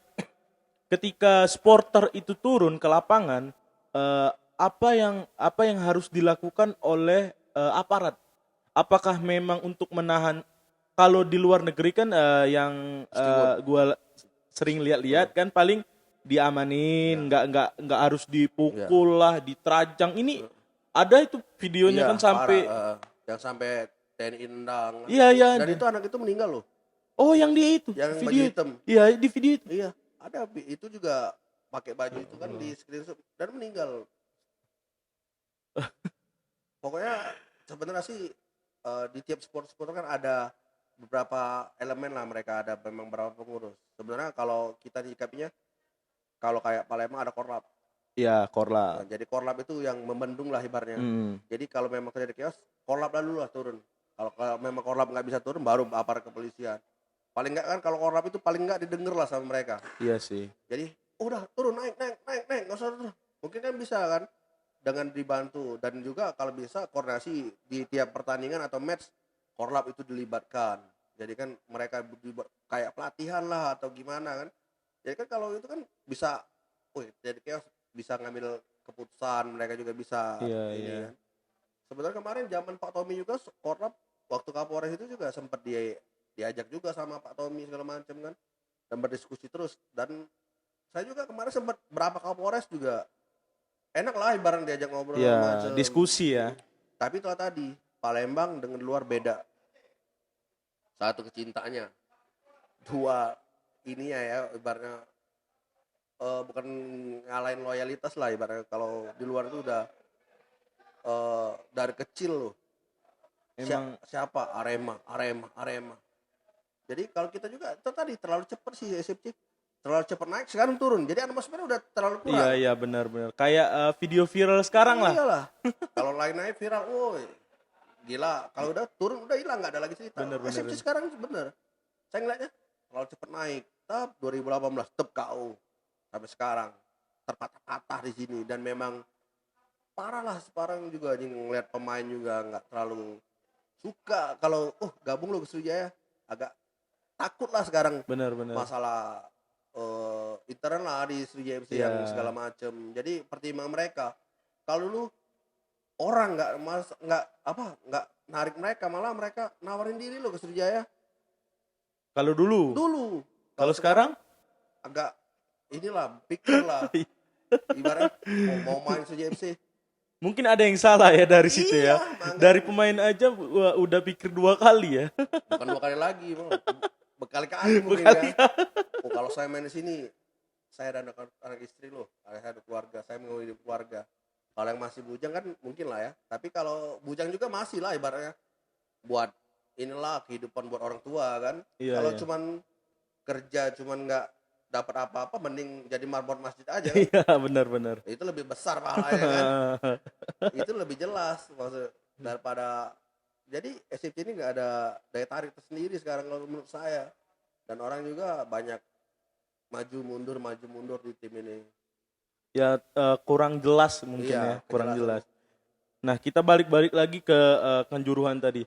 ketika supporter itu turun ke lapangan, apa yang harus dilakukan oleh aparat? Apakah memang untuk menahan? Kalau di luar negeri kan yang gua sering lihat kan paling diamanin, nggak harus dipukul lah, diterajang. Ini ada itu videonya kan sampai yang sampai TNI nendang. Iya. Dan itu anak itu meninggal loh. Oh, yang dia itu. Yang video baju hitam. Iya, di video itu. Iya, ada itu juga pakai baju itu kan di screenshot dan meninggal. Pokoknya sebenarnya sih di tiap sport kan ada beberapa elemen lah, mereka ada memang beberapa pengurus. Sebenarnya kalau kita nyikapinya, kalau kayak Palembang ada Korlap. Iya, Korlap. Nah, jadi Korlap itu yang membendung lah ibarnya. Jadi kalau memang terjadi chaos, Korlap dulu lah turun. Kalau memang Korlap nggak bisa turun, baru aparat kepolisian. Paling nggak kan kalau Korlap itu paling nggak didengar lah sama mereka. Iya sih. Jadi udah turun naik, nggak usah turun. Mungkin kan bisa kan dengan dibantu, dan juga kalau bisa koordinasi di tiap pertandingan atau match Korlap itu dilibatkan. Jadi kan mereka kayak pelatihan lah atau gimana kan. Jadi kan kalau itu kan bisa, jadi chaos bisa ngambil keputusan, mereka juga bisa. Iya. Kan. Sebenarnya kemarin zaman Pak Tommy juga Korlap waktu Kapolres itu juga sempat diajak juga sama Pak Tommy segala macam kan, dan berdiskusi terus. Dan saya juga kemarin sempat berapa Kapolres juga enak lah ibarat diajak ngobrol macam diskusi ya. Tapi itu tadi Palembang dengan luar beda. Satu kecintaannya, dua ininya ya ibaratnya bukan ngalahin loyalitas lah ibaratnya. Kalau di luar itu udah dari kecil loh. Siapa Arema. Jadi kalau kita juga itu tadi terlalu cepat sih SFC. Terlalu cepat naik, sekarang turun. Jadi atmosfer udah terlalu kurang. Iya benar. Kayak video viral sekarang lah. Iyalah. Kalau lain naik viral, woi. Gila, kalau udah turun udah hilang, nggak ada lagi cerita. SFC sekarang bener. Saya ngeliatnya terlalu cepat naik. Tetap 2018 tetap KO. sampai sekarang terpatah-patah di sini. Dan memang parah lah sekarang juga ngeliat pemain juga nggak terlalu suka kalau gabung lo ke Sriwijaya, agak takut lah sekarang Benar-benar. masalah intern lah di Sriwijaya FC yang segala macem. Jadi pertimbangan mereka kalau lu orang nggak narik mereka, malah mereka nawarin diri lo ke Sriwijaya Kalau dulu. Kalau sekarang agak inilah pikir lah ibaratnya mau main Sriwijaya FC. mungkin ada yang salah ya dari situ ya. Makanya. Dari pemain aja udah pikir 2 kali ya. Bukan 2 kali lagi, berkali-kali mungkin kan. Kalau saya main di sini, saya ada anak istri loh, saya ada keluarga, saya mau hidup keluarga. Kalau yang masih bujang kan mungkin lah ya. Tapi kalau bujang juga masih lah ibaratnya buat inilah kehidupan buat orang tua kan. Iya, Kalau iya. cuman kerja cuman nggak dapat apa-apa, mending jadi marbot masjid aja kan. Iya, benar-benar. Itu lebih besar pahalanya kan. Itu lebih jelas maksud daripada. Jadi SCT ini nggak ada daya tarik tersendiri sekarang kalau menurut saya. Dan orang juga banyak maju mundur di tim ini. Ya kurang jelas mungkin ya, kurang kejelasan. jelas. Nah, kita balik lagi ke Kanjuruhan tadi.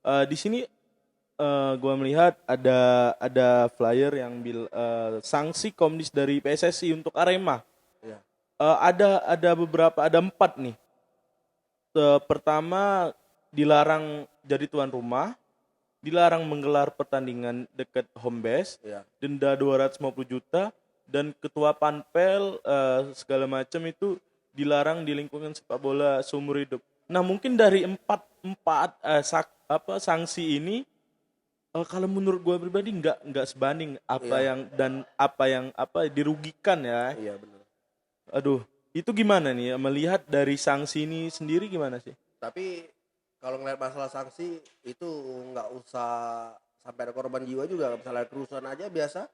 Di sini gua melihat ada flyer yang sanksi komdis dari PSSI untuk Arema. Iya. Ada beberapa, ada 4 nih. Pertama, dilarang jadi tuan rumah, dilarang menggelar pertandingan dekat home base, Iya. denda 250 juta, dan ketua panpel segala macam itu dilarang di lingkungan sepak bola seumur hidup. Nah, mungkin dari empat sanksi ini, kalau menurut gue pribadi nggak sebanding apa yang dirugikan ya. Iya benar. Aduh, itu gimana nih melihat dari sanksi ini sendiri gimana sih? Tapi kalau ngeliat masalah sanksi itu nggak usah sampai ada korban jiwa juga. Misalnya kerusuhan aja biasa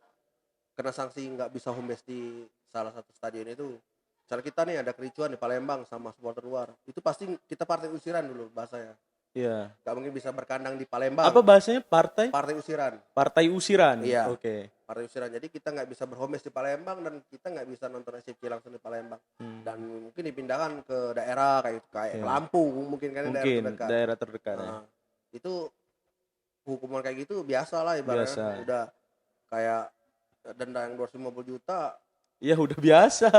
kena sanksi nggak bisa home base di salah satu stadion itu. Misalnya kita nih ada kericuan di Palembang sama supporter luar, itu pasti kita partai usiran dulu bahasanya. Iya. Gak mungkin bisa berkandang di Palembang. Apa bahasanya partai? Partai usiran. Partai usiran. Iya. Oke. Partai usiran. Jadi kita nggak bisa berhome base di Palembang dan kita nggak bisa nonton SCC langsung di Palembang. Dan mungkin dipindahkan ke daerah kayak Lampung mungkin kan daerah terdekat. Nah, itu hukuman kayak gitu biasa lah ibaratnya. Udah kayak denda yang 250 juta. Iya udah biasa.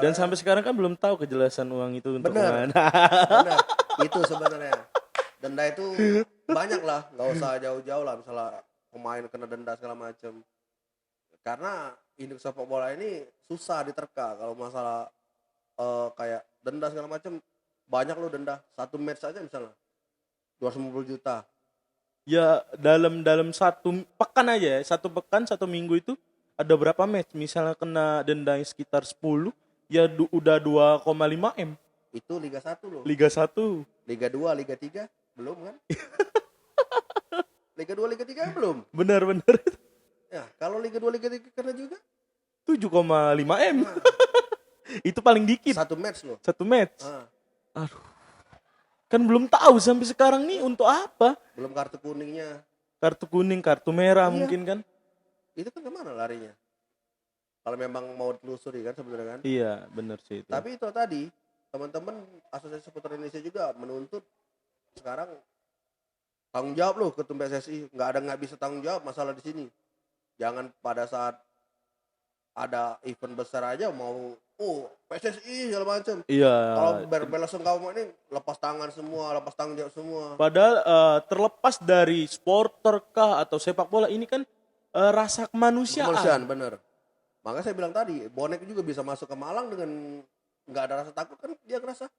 Dan sampai sekarang kan belum tahu kejelasan uang itu untuk mana. Benar. Itu sebenarnya. Denda itu banyak lah, nggak usah jauh-jauh lah, misalnya pemain kena denda segala macam. Karena induk sepak bola ini susah diterka kalau masalah kayak denda segala macam, banyak loh denda. 1 match aja misalnya 250 juta. Ya dalam 1 pekan aja ya, 1 pekan 1 minggu itu ada berapa match? Misalnya kena denda sekitar 10, ya udah 2,5 M. Itu Liga 1 loh. Liga 1. Liga 2, Liga 3 belum kan? Liga 2, Liga 3 belum? Benar. Ya, kalau Liga 2, Liga 3 kena juga 7,5 M. Nah. Itu paling dikit. 1 match loh. 1 match. Aduh. Kan belum tahu sampai sekarang nih untuk apa. Belum kartu kuningnya. Kartu kuning, kartu merah mungkin kan. Itu kan kemana larinya? Kalau memang mau telusuri kan sebenarnya kan? Iya, benar sih itu. Tapi itu tadi, teman-teman Asosiasi Supporter Indonesia juga menuntut sekarang tanggung jawab loh ketum PSSI. Nggak bisa tanggung jawab masalah di sini. Jangan pada saat ada event besar aja mau PSSI segala macam. Iya. Kalau berbela sungkawa ini lepas tangan semua, lepas tanggung jawab semua. Padahal terlepas dari supporter kah atau sepak bola, ini kan rasa kemanusiaan. Kemanusiaan bener. Makanya saya bilang tadi, bonek juga bisa masuk ke Malang dengan nggak ada rasa takut kan, dia ngerasa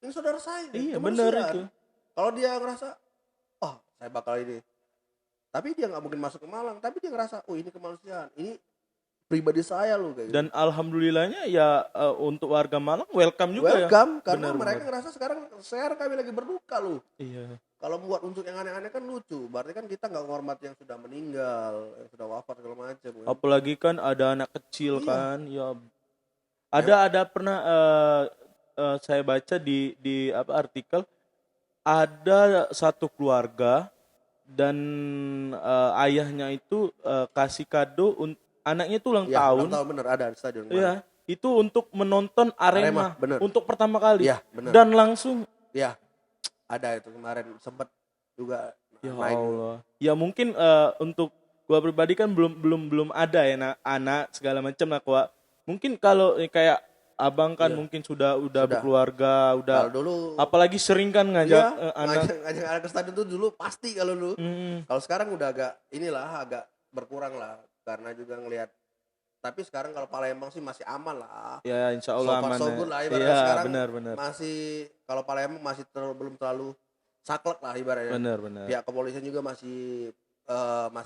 ini saudara saya. Iya benar itu. Kalau dia ngerasa, saya bakal ini. Tapi dia nggak mungkin masuk ke Malang. Tapi dia ngerasa, ini kemanusiaan. Ini pribadi saya loh kayak. Dan alhamdulillahnya ya untuk warga Malang welcome juga welcome, karena mereka ngerasa sekarang kami lagi berduka loh. Iya. Kalau buat unsur yang aneh-aneh kan lucu. Berarti kan kita nggak menghormati yang sudah meninggal, yang sudah wafat segala macam. Kan? Apalagi kan ada anak kecil kan. Ya. Ada pernah saya baca di artikel, ada satu keluarga dan ayahnya itu kasih kado anaknya tuh ulang Iya, tahun. ulang tahun bener ada di stadion. Iya, itu untuk menonton Arema, bener. untuk pertama kali. Iya, bener. Dan langsung Iya, ada itu kemarin sempat juga ya main. Allah. Ya mungkin untuk gua pribadi kan belum ada ya anak segala macam lah gua. Mungkin kalau kayak abang kan mungkin sudah berkeluarga, udah kalau dulu apalagi sering kan ngajak anak. ngajak anak ke stadion tuh dulu pasti kalau dulu. Kalau sekarang udah agak berkurang lah karena juga ngelihat. Tapi sekarang kalau Palembang sih masih aman lah. Ya insya Allah So far aman so ya. good lah ibaratnya Iya, sekarang. benar. Masih kalau Palembang masih belum terlalu saklek lah ibaratnya. Benar. Pihak kepolisian juga masih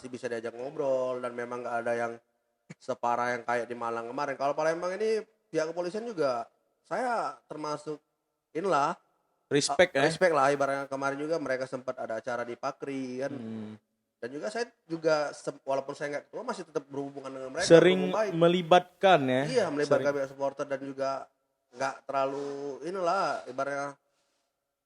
bisa diajak ngobrol dan memang nggak ada yang separah yang kayak di Malang kemarin. Kalau Palembang ini pihak kepolisian juga saya termasuk inilah Respect respect lah ibaratnya kemarin juga mereka sempat ada acara di Pakri kan. Dan juga saya juga walaupun saya nggak ketua masih tetap berhubungan dengan mereka. Sering melibatkan ya. Iya, melibatkan pihak supporter dan juga nggak terlalu inilah ibaratnya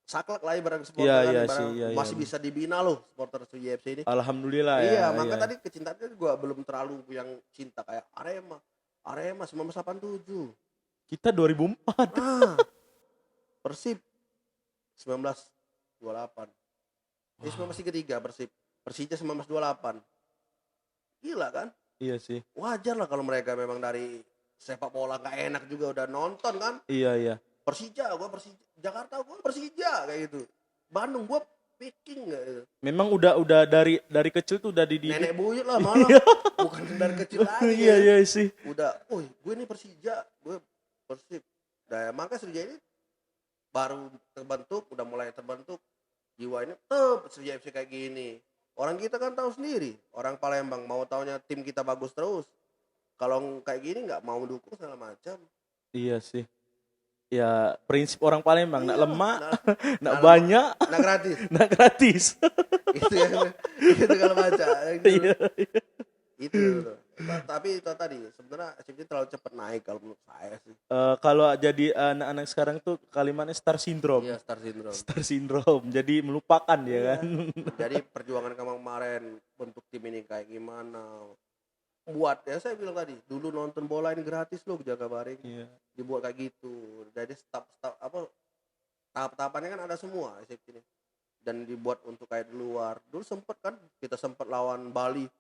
saklek lah ibaratnya supporter masih bisa dibina loh supporter YFC ini. Alhamdulillah ya. Iya, maka tadi kecintaannya juga belum terlalu yang cinta kayak Arema 1987. Kita 2004. Persib 1928. 1933 Persib. Persija 1928. Gila kan? Iya sih. Wajar lah kalau mereka memang dari sepak bola gak enak juga udah nonton kan? Iya. Persija, Jakarta gue Persija kayak gitu. Bandung gue Viking gak gitu. Memang udah dari kecil tuh udah dididik. Nenek buyut lah malah. Bukan dari kecil lagi. Iya sih. Udah, gue ini Persija, gue Persib. Nah, makanya Sriwijaya ini baru terbentuk, udah mulai terbentuk jiwa ini Sriwijaya FC kayak gini. Orang kita kan tahu sendiri, orang Palembang mau taunya tim kita bagus terus. Kalau kayak gini nggak mau dukung segala macam. Iya sih. Ya prinsip orang Palembang, nak lemah, nak banyak, nak gratis. itu kalau baca. Iya. Itu. Tapi itu tadi sebenarnya SCP terlalu cepat naik kalau menurut saya sih. Kalau jadi anak-anak sekarang tuh kalimatnya star syndrome. Iya, star syndrome. Star syndrome. Jadi melupakan dia kan. Jadi perjuangan kemarin bentuk tim ini kayak gimana? Buat ya saya bilang tadi, dulu nonton bola ini gratis loh ke Jakabaring. Iya. Dibuat kayak gitu. Jadi tahap-tahapannya kan ada semua SCP ini. Dan dibuat untuk kayak di luar. Dulu kita sempat lawan Bali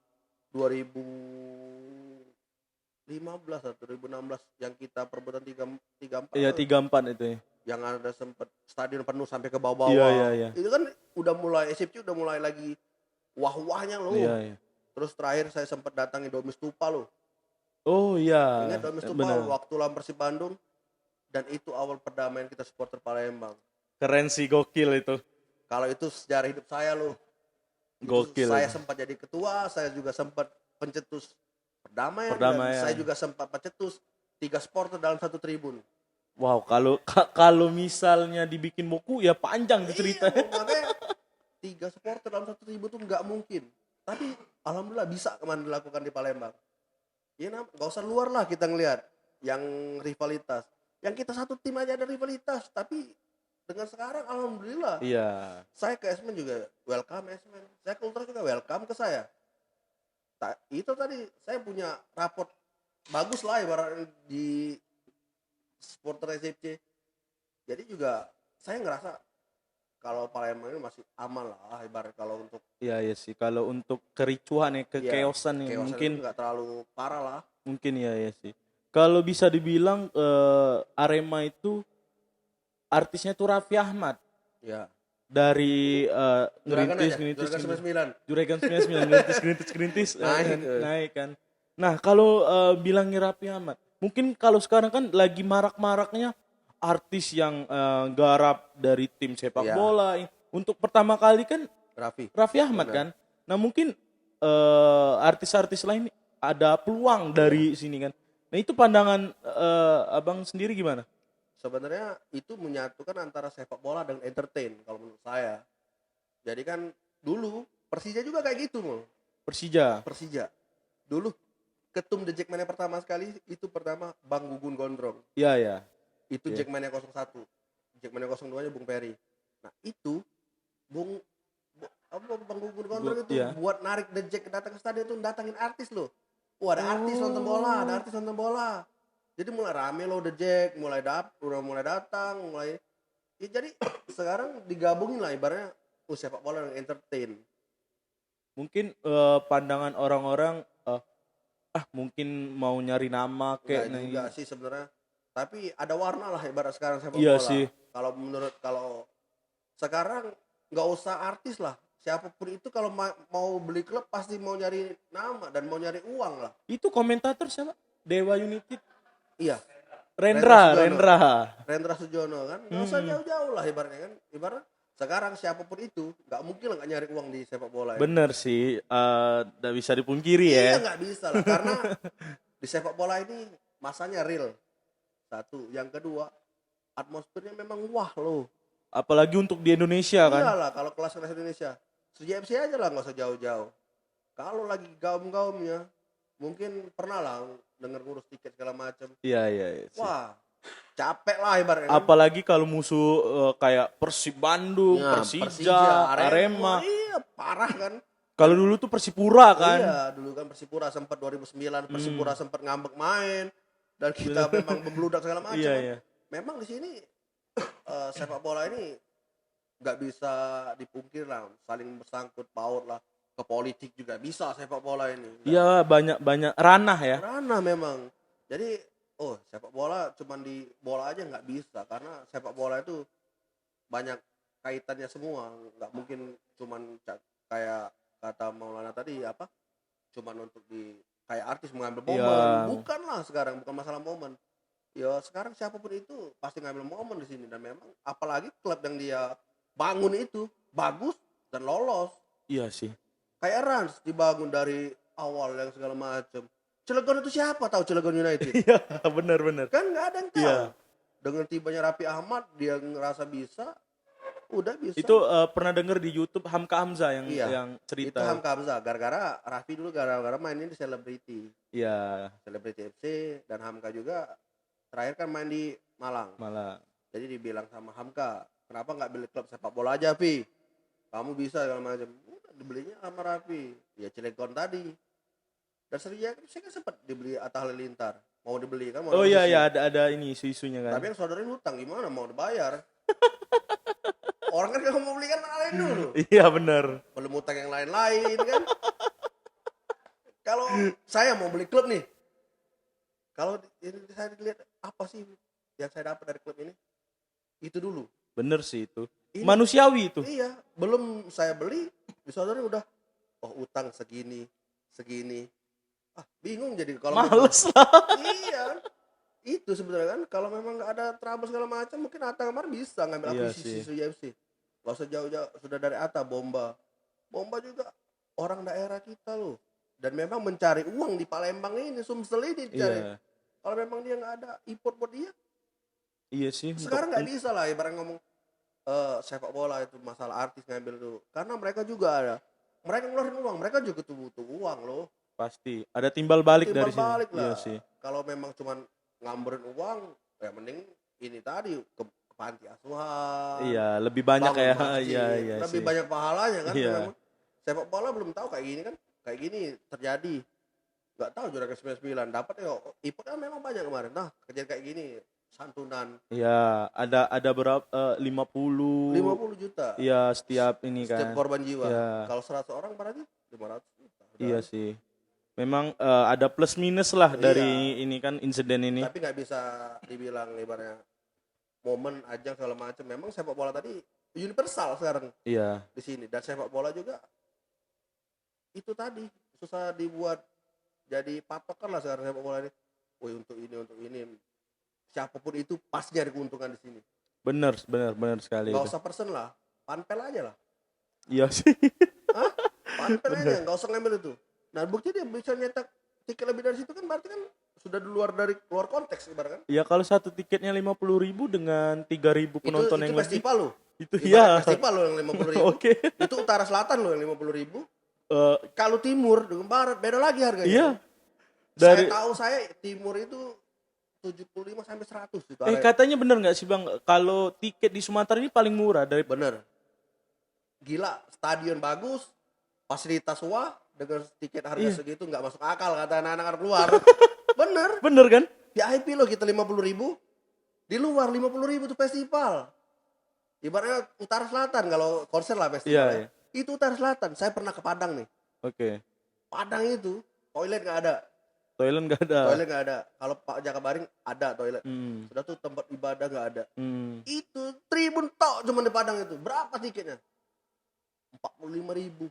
2015 atau 2016 yang kita perebutan 3-4. Iya 3-4 itu ya. Yang ada sempat stadion penuh sampai ke bawah-bawah. Iya. Itu kan udah mulai SCP udah mulai lagi wah-wahnya loh. Iya. Terus terakhir saya sempat datangi Domus Tupa loh. Oh iya. Ingat Domus Tupa waktu lawan Persib Bandung dan itu awal perdamaian kita supporter Palembang. Keren sih, gokil itu. Kalau itu sejarah hidup saya loh. Gokil. Saya sempat jadi ketua, saya juga sempat pencetus perdamaian. Dan saya juga sempat pencetus 3 supporter dalam 1 tribun. Wow, kalau misalnya dibikin buku ya panjang ceritanya. Iya, makanya 3 supporter dalam 1 tribun tuh nggak mungkin. Tapi alhamdulillah bisa kemarin dilakukan di Palembang. Ya nggak usah luar lah kita ngelihat yang rivalitas. Yang kita satu tim aja ada rivalitas, tapi dengan sekarang alhamdulillah. Iya. Saya ke Esmen juga welcome Esmen. Saya ke Ultra juga welcome ke saya. Itu tadi saya punya raport bagus lah ibaratnya di supporter SCP. Jadi juga saya ngerasa kalau Palembang ini masih aman lah ibarat kalau untuk iya sih kalau untuk kericuhan ya kekeosan ya mungkin nggak terlalu parah lah. Mungkin ya sih. Kalau bisa dibilang Arema itu artisnya tuh Raffi Ahmad. Ya. Dari Juragan 99 Gerintis naik kan. Nah, kalau bilangnya Raffi Ahmad, mungkin kalau sekarang kan lagi marak-maraknya artis yang garap dari tim sepak bola. Untuk pertama kali kan Raffi Ahmad kan. Nah, mungkin artis-artis lain ada peluang dari sini kan. Nah, itu pandangan Abang sendiri gimana? Sebenarnya itu menyatukan antara sepak bola dan entertain kalau menurut saya. Jadi kan dulu Persija juga kayak gitu loh. Persija. Dulu ketum The Jackmania pertama sekali itu pertama Bang Gugun Gondrong. Iya. Itu Jackmania 01. Jackmania 02-nya Bung Peri. Nah, itu Bang Gugun Gondrong itu buat narik The Jack datang ke stadion itu datangin artis loh. Wah, ada artis nonton bola, ada artis nonton bola. Jadi mulai rame loh, The Jack, udah mulai datang, ya jadi sekarang digabungin lah ibaratnya sepak bola yang entertain. Mungkin pandangan orang-orang mungkin mau nyari nama kayak Enggak juga sih sebenarnya. Tapi ada warna lah ibarat sekarang sepak iya bola. sih. Kalau sekarang nggak usah artis lah. Siapapun itu kalau mau beli klub pasti mau nyari nama dan mau nyari uang lah. Itu komentator siapa? Dewa United. Iya. Rendra Sujono kan. Nggak usah jauh-jauh lah ibaratnya kan. Ibarat sekarang siapapun itu nggak mungkin lah nggak nyari uang di sepak bola. Bener sih, nggak bisa dipungkiri Iya ya. nggak bisa lah karena di sepak bola ini masanya real. Satu, yang kedua atmosfernya memang wah loh. Apalagi untuk di Indonesia kan. Iyalah kalau kelas Indonesia. FC aja lah nggak usah jauh-jauh. Kalau lagi gaum-gaumnya mungkin pernah lah denger ngurus tiket segala macam. Iya. Wah, capek lah ibaratnya. Apalagi kalau musuh kayak Persib Bandung, Persija, Arema. Iya, parah kan. Kalau dulu tuh Persipura kan. Iya, dulu kan Persipura sempat 2009 Persipura sempat ngambek main dan kita memang membludak segala macam. Iya. Memang di sini sepak bola ini nggak bisa dipungkir lah, saling bersangkut paut lah, ke politik juga bisa sepak bola ini. Iya, banyak ranah ya. Ranah memang. Jadi sepak bola cuman di bola aja nggak bisa karena sepak bola itu banyak kaitannya semua, nggak mungkin cuman kayak kata Maulana tadi cuman untuk kayak artis mengambil momen. Bukan lah sekarang, bukan masalah momen. Ya sekarang siapapun itu pasti ngambil momen di sini dan memang apalagi klub yang dia bangun itu bagus dan lolos. Iya sih. Kayak Rans dibangun dari awal yang segala macam. Cilegon itu siapa tahu Cilegon United? Iya, benar. Kan nggak ada yang tahu. Iya. Dengan tibanya Raffi Ahmad dia ngerasa bisa, udah bisa. Itu pernah denger di YouTube Hamka Hamzah yang cerita. Itu Hamka Hamzah gara-gara Raffi dulu gara-gara mainin di Celebrity. Iya. Celebrity FC dan Hamka juga terakhir kan main di Malang. Jadi dibilang sama Hamka, kenapa nggak beli klub sepak bola aja, Pi? Kamu bisa segala macam. Dibelinya sama Raffi. Ya Cilegon tadi. Dan Serija saya kan sempat dibeli Atta Halilintar. Mau dibeli kan? Iya, ada ini isu-isunya kan. Tapi yang saudaranya hutang gimana mau dibayar? Orang kan kalau mau beli kan lain dulu. Iya benar. Belum hutang yang lain-lain kan. Kalau saya mau beli klub nih. Kalau ini saya lihat apa sih yang saya dapat dari klub ini? Itu dulu. Bener sih itu. Manusiawi itu. Iya, belum saya beli, di saudara udah utang segini. Bingung jadi kalau males lah. Iya. Itu sebenarnya kan kalau memang nggak ada trouble segala macam mungkin Atta kemarin bisa ngambil akuisisi UFC. Gak usah jauh-jauh, sudah dari Atta Bomba juga orang daerah kita loh. Dan memang mencari uang di Palembang ini, Sumsel ini dicari. Iya. Kalau memang dia nggak ada import buat dia. Iya sih. Sekarang nggak bisa lah ibarat ngomong sepak bola itu masalah artis ngambil tuh. Karena mereka juga ada. Mereka ngeluarin uang, mereka juga butuh uang loh. Pasti. Ada timbal balik dari sini. Lah. Iya sih. Kalau memang cuman ngamberin uang, ya mending ini tadi ke panti asuhan. Iya, lebih banyak kayak lebih banyak pahalanya kan. Iya. Memang sepak bola belum tahu kayak gini kan. Kayak gini terjadi. Nggak tahu juara ke-99 dapat ya. Ipot kan memang banyak kemarin. Nah, kejadian kayak gini santunan. Iya, ada berapa 50 juta. Iya, setiap ini kan. Setiap korban jiwa. Ya. Kalau 100 orang berarti 500 juta. Iya sih. Memang ada plus minus lah dari ini kan insiden ini. Tapi nggak bisa dibilang ibaratnya momen ajang segala macam. Memang sepak bola tadi universal sekarang. Iya. Di sini dan sepak bola juga itu tadi susah dibuat jadi patokan lah sekarang sepak bola ini. Untuk ini. Siapapun itu pasti nyari keuntungan di sini. Benar sekali. Gak usah persen lah, panpel aja lah. Iya sih. Panpel aja, gak usah ngambil itu. Nah bukti dia bisa nyetak tiket lebih dari situ kan berarti kan sudah dari luar konteks ibarat kan. Iya kalau satu tiketnya 50.000 dengan 3.000 penonton yang lebih. Itu festival lo. Itu iya. Festival lo yang 50.000. Oke. Itu utara selatan lo yang 50.000. Kalau timur dengan barat beda lagi harganya. Iya. Saya tahu timur itu 75 sampai 100 itu. Katanya bener nggak sih Bang kalau tiket di Sumatera ini paling murah dari. Bener. Gila, stadion bagus, fasilitas wah, dengan tiket harga Iya. segitu nggak masuk akal kata anak-anak luar. Bener. Bener kan? VIP loh kita 50.000, di luar 50.000 tuh festival. Ibaratnya utara selatan kalau konser lah festival Iya, ya. Itu utara selatan. Saya pernah ke Padang nih. Oke. Padang itu toilet nggak ada. Toilet nggak ada. Toilet nggak ada. Kalau Pak Jakabaring ada toilet. Hmm. Sudah tuh tempat ibadah nggak ada. Hmm. Itu tribun tok cuma di Padang itu. Berapa tiketnya? 45.000.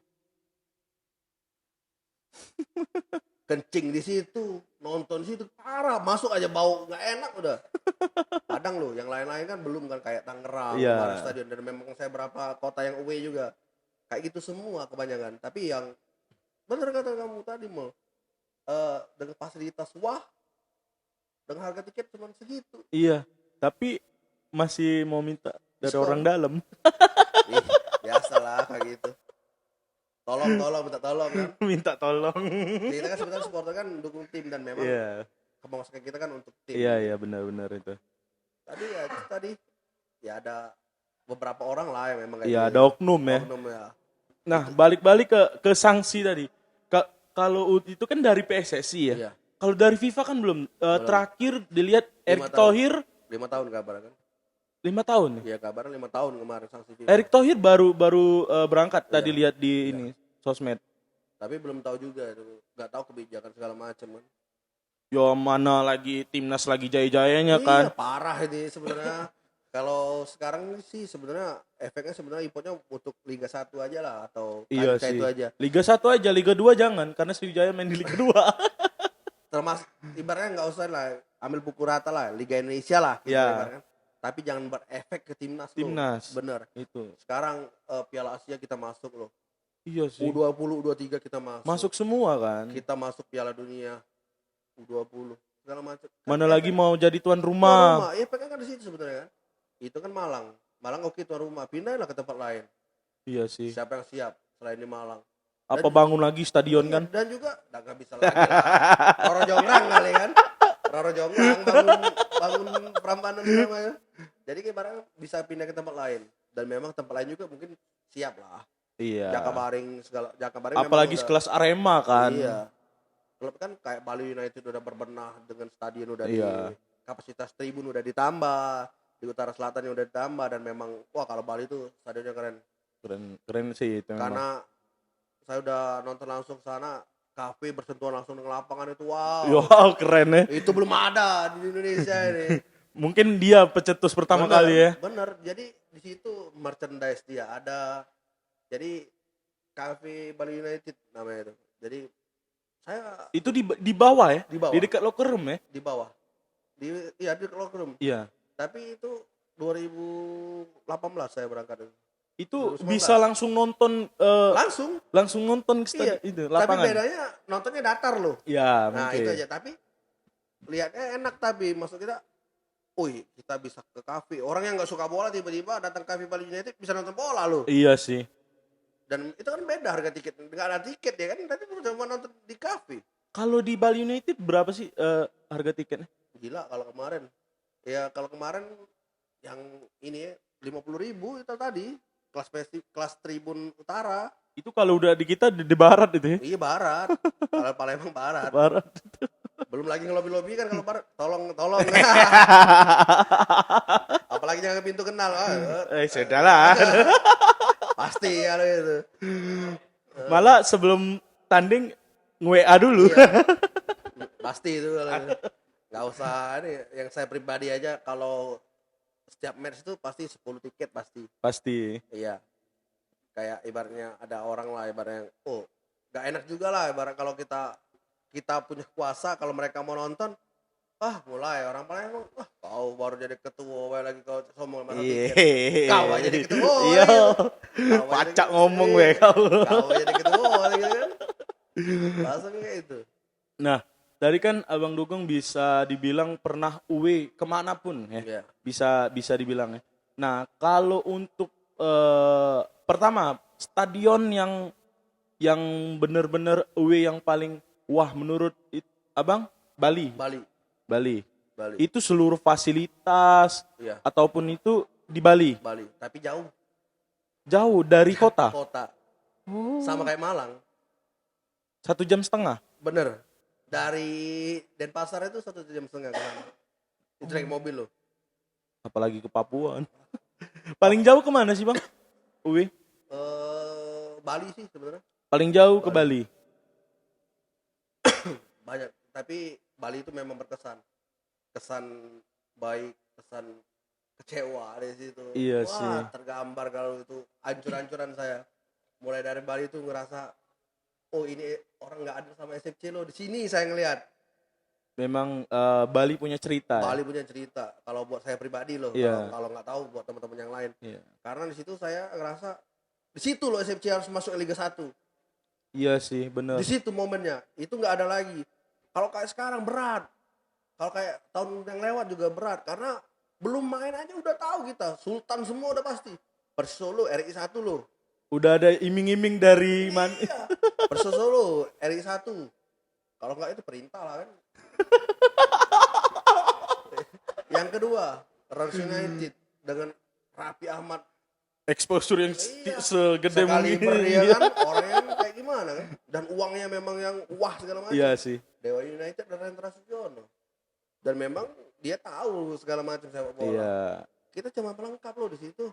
Kencing di situ, nonton di situ parah, masuk aja bau nggak enak udah. Padang loh, yang lain-lain kan belum kan kayak Tangerang, Iya. kemarin stadion dan memang saya berapa kota yang away juga kayak gitu semua kebanyakan. Tapi yang bener kata kamu tadi mau dengan fasilitas wah, dengan harga tiket cuma segitu. Iya. Tapi masih mau minta dari Diskon. orang dalam. Ih, biasalah kayak gitu. Tolong minta tolong kan. Minta tolong. Kita kan sebenarnya supporter kan dukung tim dan memang Iya. pemasukan kita kan untuk tim. Iya, benar-benar itu. Tadi ya ada beberapa orang lah yang memang kayak Iya, gitu. ada oknum ya. Oknum ya. Nah, balik-balik ke sanksi tadi. Kalau itu kan dari PSSI ya. Iya. Kalau dari FIFA kan belum. Terakhir dilihat Erick tahun. Thohir 5 tahun kabar kan. 5 tahun. Iya kabarnya 5 tahun kemarin sanksi FIFA. Erick Thohir baru berangkat tadi Iya. lihat di ini sosmed. Tapi belum tahu juga itu. Enggak tahu kebijakan segala macam kan. Yo mana lagi timnas lagi jaya-jayanya kan. Iya, parah ini sebenarnya. Kalau sekarang sih sebenarnya efeknya sebenarnya importnya untuk Liga 1 aja lah atau Iya kayak sih. itu aja. Liga 1 aja, Liga 2 jangan karena Sriwijaya main di Liga 2. Termasuk ibaratnya nggak usah lah ambil pukul rata lah Liga Indonesia lah gitu Iya. ibaratnya. Tapi jangan berefek ke timnas loh. Timnas. Bener. Itu. Sekarang Piala Asia kita masuk loh. Iya sih. U20, U23 kita masuk. Masuk semua kan. Kita masuk Piala Dunia U20 segala macam. Mana lagi mau jadi tuan rumah. Iya, kan di situ sebenarnya kan. Itu kan Malang. Malang oke tuan rumah, pindahlah ke tempat lain. Iya sih. Siapa yang siap selain di Malang? Apa bangun lagi stadion kan? Dan juga nggak bisa lagi lah. Roro Jonggrang kali kan. Roro Jonggrang bangun Prambanan namanya. Jadi ibaratnya bisa pindah ke tempat lain. Dan memang tempat lain juga mungkin siap lah. Iya. Jakabaring Apalagi memang sekelas Arema kan. Iya. Klub kan kayak Bali United udah berbenah dengan stadion udah Iya. kapasitas tribun udah ditambah, di utara selatan udah ditambah dan memang wah kalau Bali itu stadionnya keren. Keren sih itu memang. Karena saya udah nonton langsung sana, kafe bersentuhan langsung dengan lapangan itu wow. Wow, keren ya. Itu belum ada di Indonesia ini. Mungkin dia pecetus pertama kali ya. Bener. Jadi di situ merchandise dia ada. Jadi kafe Bali United namanya itu. Jadi saya Itu di bawah ya? Di bawah. Di dekat locker room ya? di bawah. Di locker room. Iya. Tapi itu 2018 saya berangkat. Itu 2019. bisa langsung nonton Langsung. nonton Iya. itu Tapi lapangan. bedanya nontonnya datar loh. Iya, Nah mungkin. itu aja. Tapi lihatnya enak tapi maksud kita, kita bisa ke kafe. Orang yang nggak suka bola tiba-tiba datang kafe Bali United bisa nonton bola loh. Iya sih. Dan itu kan beda harga tiket. Nggak ada tiket ya kan. Tapi cuma nonton di kafe. Kalau di Bali United berapa sih harga tiketnya? Gila kalau kemarin. Ya kalau kemarin yang ini 50.000 itu tadi. Kelas tribun utara. Itu kalau udah di kita di barat itu ya. Iya barat. Kalau Palembang barat. Barat. Belum lagi ngelobi-lobi kan kalau barat. Tolong. Apalagi jangan ke pintu kenal. Sudah lah. Pasti kalau itu. Malah sebelum tanding nge-WA dulu. Iya. Pasti itu kalau itu. Nggak usah ini. Yang saya pribadi aja kalau setiap match itu pasti 10 tiket pasti. Pasti. Iya. Kayak ibaratnya ada orang lah ibaratnya. Nggak enak juga lah ibarat kalau kita punya kuasa kalau mereka mau nonton. Mulai orang Palembang. Kau baru jadi ketua lagi kau sombong mana tiket. Kau aja jadi ketua. Iya. Kau aja Pacak jadi- ngomong we kau. Kau aja jadi ketua gitu kan. Langsung kayak itu. Nah, tadi kan Abang Dugong bisa dibilang pernah away kemanapun ya. Iya. Bisa dibilang ya. Nah, kalau untuk pertama stadion yang benar-benar away yang paling wah menurut Abang Bali. Itu seluruh fasilitas Iya. ataupun itu di Bali. Bali. Tapi jauh Jauh dari kota. kota. Sama kayak Malang. 1,5 jam. Bener. Dari Denpasar itu 1,5 jam ke sana. Itu naik mobil loh. Apalagi ke Papua. Paling jauh kemana sih bang? Uwe? Bali sih sebenarnya. Paling jauh ke Bali. Banyak, tapi Bali itu memang berkesan. Kesan baik, kesan kecewa dari situ. Iya Wah, sih. tergambar kalau itu hancur-hancuran saya. Mulai dari Bali itu ngerasa, oh ini orang nggak ada sama SFC loh. Di sini saya ngelihat. Memang Bali punya cerita. Bali punya cerita. Kalau buat saya pribadi loh, Iya. kalau nggak tahu buat teman-teman yang lain. Iya. Karena di situ saya ngerasa, di situ loh SFC harus masuk Liga 1. Iya sih, benar. Di situ momennya. Itu nggak ada lagi. Kalau kayak sekarang berat. Kalau kayak tahun yang lewat juga berat. Karena belum main aja udah tahu kita. Sultan semua udah pasti. Persis Solo RI 1 loh. Udah ada iming-iming dari mana? Iya. Persis Solo RI 1. Kalau nggak itu perintah lah kan. Yang kedua, Rans United dengan Raffi Ahmad. Exposure yang Iya. segede mungkin. Sekaliber dia kan orangnya kayak gimana kan. Dan uangnya memang yang wah segala macam. Iya sih. Dewa United dan Rendra Sujono. Dan memang dia tahu segala macam sepak bola. Iya. Kita cuma pelengkap loh di situ.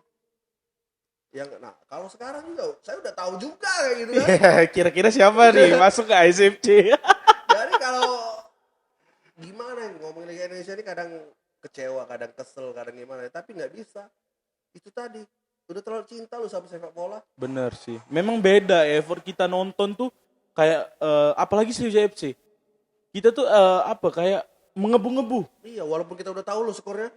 Yang nah, kalau sekarang juga saya udah tahu juga kayak gitu kan. Iya, kira-kira siapa nih masuk ke SFC? Jadi kalau gimana ngomongin Liga Indonesia ini kadang kecewa, kadang kesel, kadang gimana, tapi nggak bisa. Itu tadi udah terlalu cinta lu sama sepak bola. Bener sih. Memang beda effort kita nonton tuh kayak apalagi Sriwijaya FC. Kita tuh kayak mengebu-ngebu. Iya, walaupun kita udah tahu lu skornya.